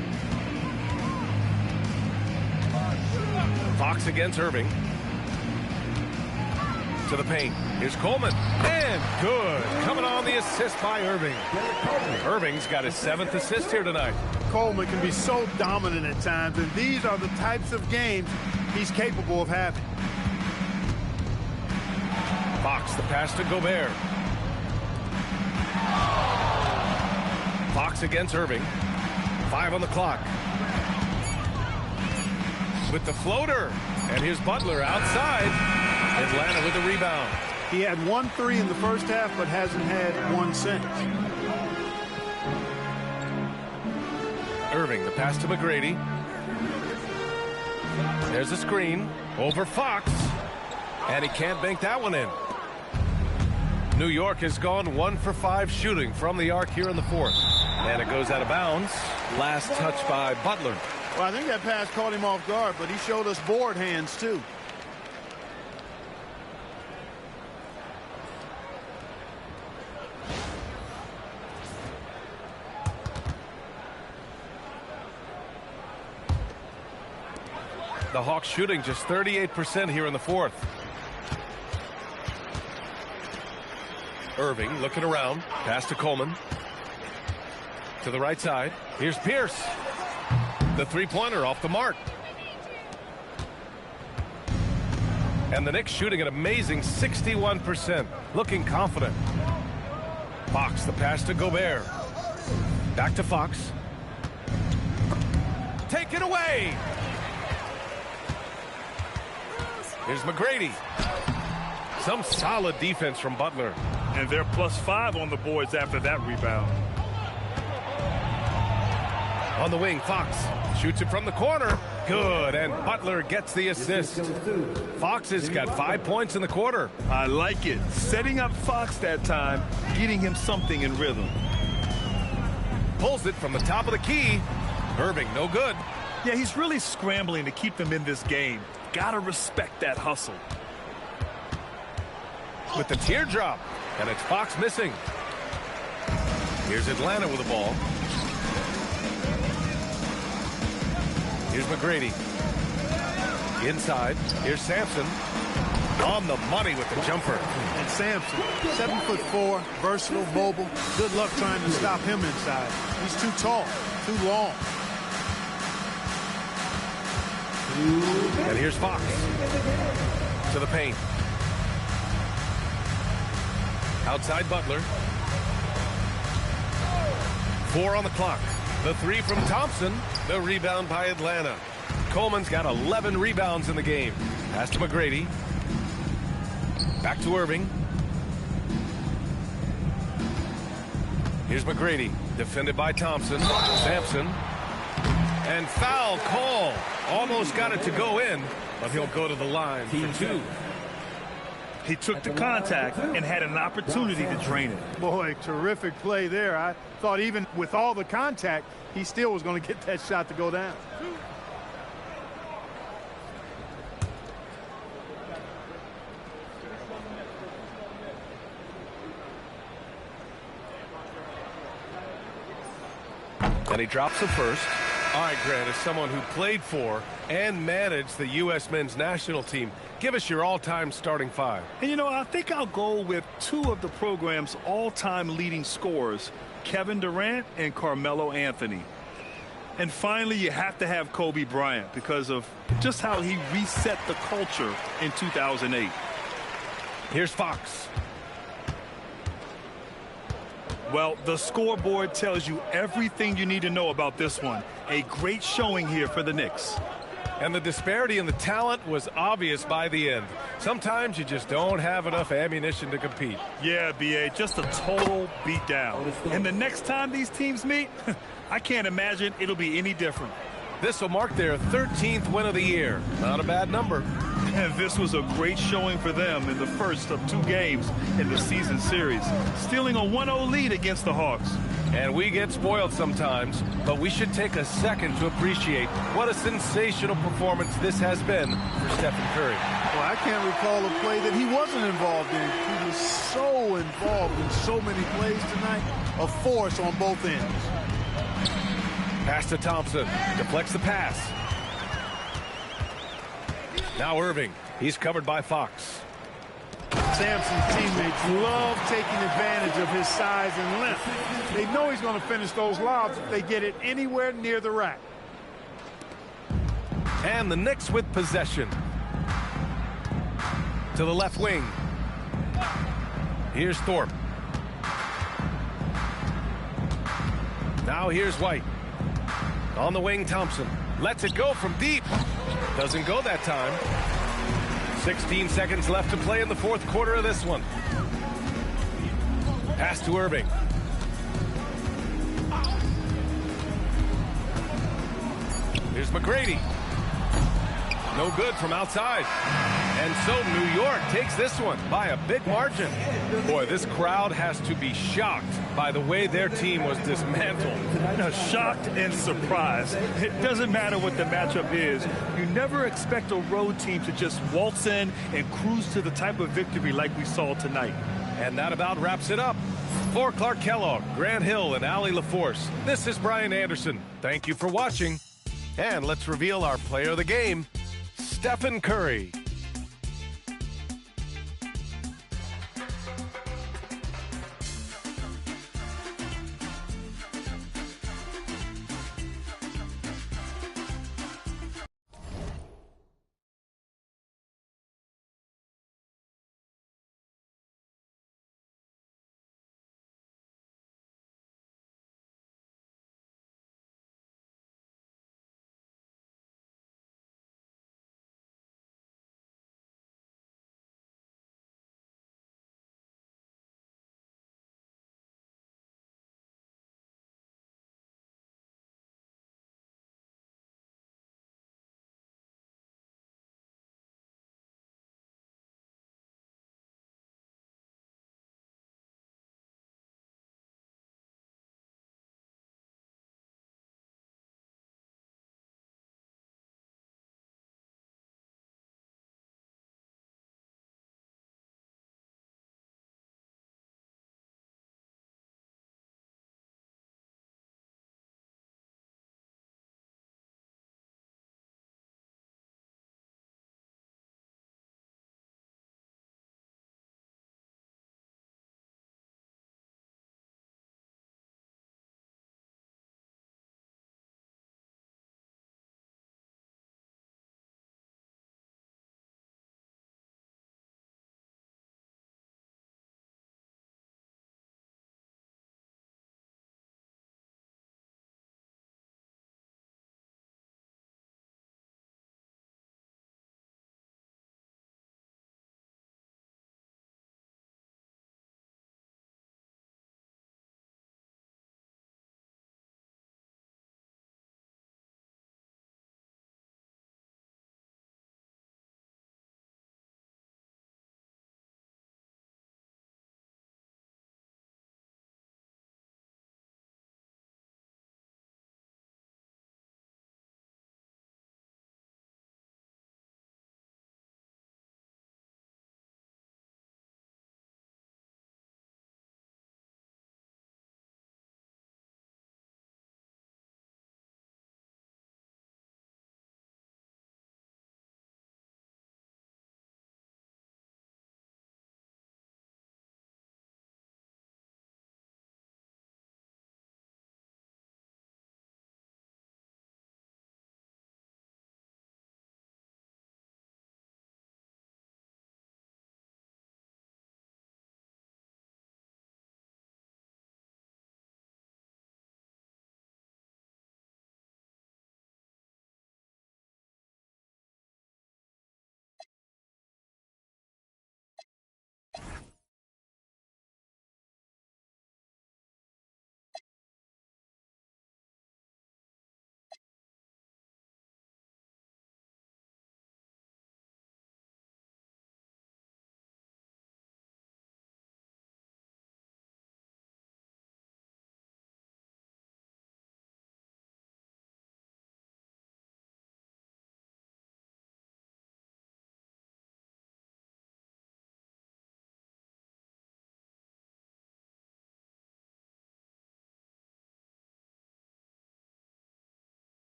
Fox against Irving. To the paint. Here's Coleman. And good. Coming on the assist by Irving. Irving's got his 7th assist here tonight. Coleman can be so dominant at times, and these are the types of games he's capable of having. Fox, the pass to Gobert. Fox against Irving. 5 on the clock. With the floater. And here's Butler outside. Atlanta with the rebound. He had 1 3 in the first half, but hasn't had one since. Irving, the pass to McGrady. There's a screen over Fox. And he can't bank that one in. New York has gone 1 for 5 shooting from the arc here in the 4th. And it goes out of bounds. Last touch by Butler. Well, I think that pass caught him off guard, but he showed us board hands, too. The Hawks shooting just 38% here in the 4th. Irving looking around. Pass to Coleman. To the right side. Here's Pierce. The three-pointer off the mark. And the Knicks shooting an amazing 61%. Looking confident. Fox, the pass to Gobert. Back to Fox. Take it away. Here's McGrady. Some solid defense from Butler. And they're +5 on the boards after that rebound. On the wing, Fox shoots it from the corner. Good, and Butler gets the assist. Fox has got 5 points in the quarter. I like it. Setting up Fox that time, getting him something in rhythm. Pulls it from the top of the key. Irving, no good. Yeah, he's really scrambling to keep them in this game. Gotta respect that hustle. With the teardrop, and it's Fox missing. Here's Atlanta with the ball. Here's McGrady. Inside. Here's Sampson. On the money with the jumper. And Sampson, 7'4", versatile, mobile. Good luck trying to stop him inside. He's too tall, too long. And here's Fox. To the paint. Outside Butler. 4 on the clock. The 3 from Thompson. The rebound by Atlanta. Coleman's got 11 rebounds in the game. Pass to McGrady. Back to Irving. Here's McGrady. Defended by Thompson. Sampson. And foul call. Almost got it to go in, but he'll go to the line for 2. He took the contact and had an opportunity to drain it. Boy, terrific play there. I thought even with all the contact, he still was going to get that shot to go down. And he drops the first. All right, Grant, as someone who played for and managed the U.S. men's national team, Give us your all-time starting five. And, you know, I think I'll go with two of the program's all-time leading scorers, Kevin Durant and Carmelo Anthony. And finally, you have to have Kobe Bryant because of just how he reset the culture in 2008. Here's Fox. Well, the scoreboard tells you everything you need to know about this one. A great showing here for the Knicks. And the disparity in the talent was obvious by the end. Sometimes you just don't have enough ammunition to compete. Yeah, B.A., just a total beatdown. And the next time these teams meet, I can't imagine it'll be any different. This will mark their 13th win of the year. Not a bad number. And this was a great showing for them in the first of 2 games in the season series, stealing a 1-0 lead against the Hawks. And we get spoiled sometimes, but we should take a second to appreciate what a sensational performance this has been for Stephen Curry. Well, I can't recall a play that he wasn't involved in. He was so involved in so many plays tonight, a force on both ends. Pass to Thompson, deflects the pass. Now Irving, he's covered by Fox. Sampson's teammates love taking advantage of his size and length. They know he's going to finish those lobs if they get it anywhere near the rack. And the Knicks with possession. To the left wing. Here's Thorpe. Now here's White. On the wing, Thompson. Lets it go from deep. Doesn't go that time. 16 seconds left to play in the fourth quarter of this one. Pass to Irving. Here's McGrady. No good from outside. And so New York takes this one by a big margin. Boy, this crowd has to be shocked by the way their team was dismantled. Shocked and surprised. It doesn't matter what the matchup is. You never expect a road team to just waltz in and cruise to the type of victory like we saw tonight. And that about wraps it up. For Clark Kellogg, Grant Hill, and Allie LaForce, this is Brian Anderson. Thank you for watching. And let's reveal our player of the game, Stephen Curry.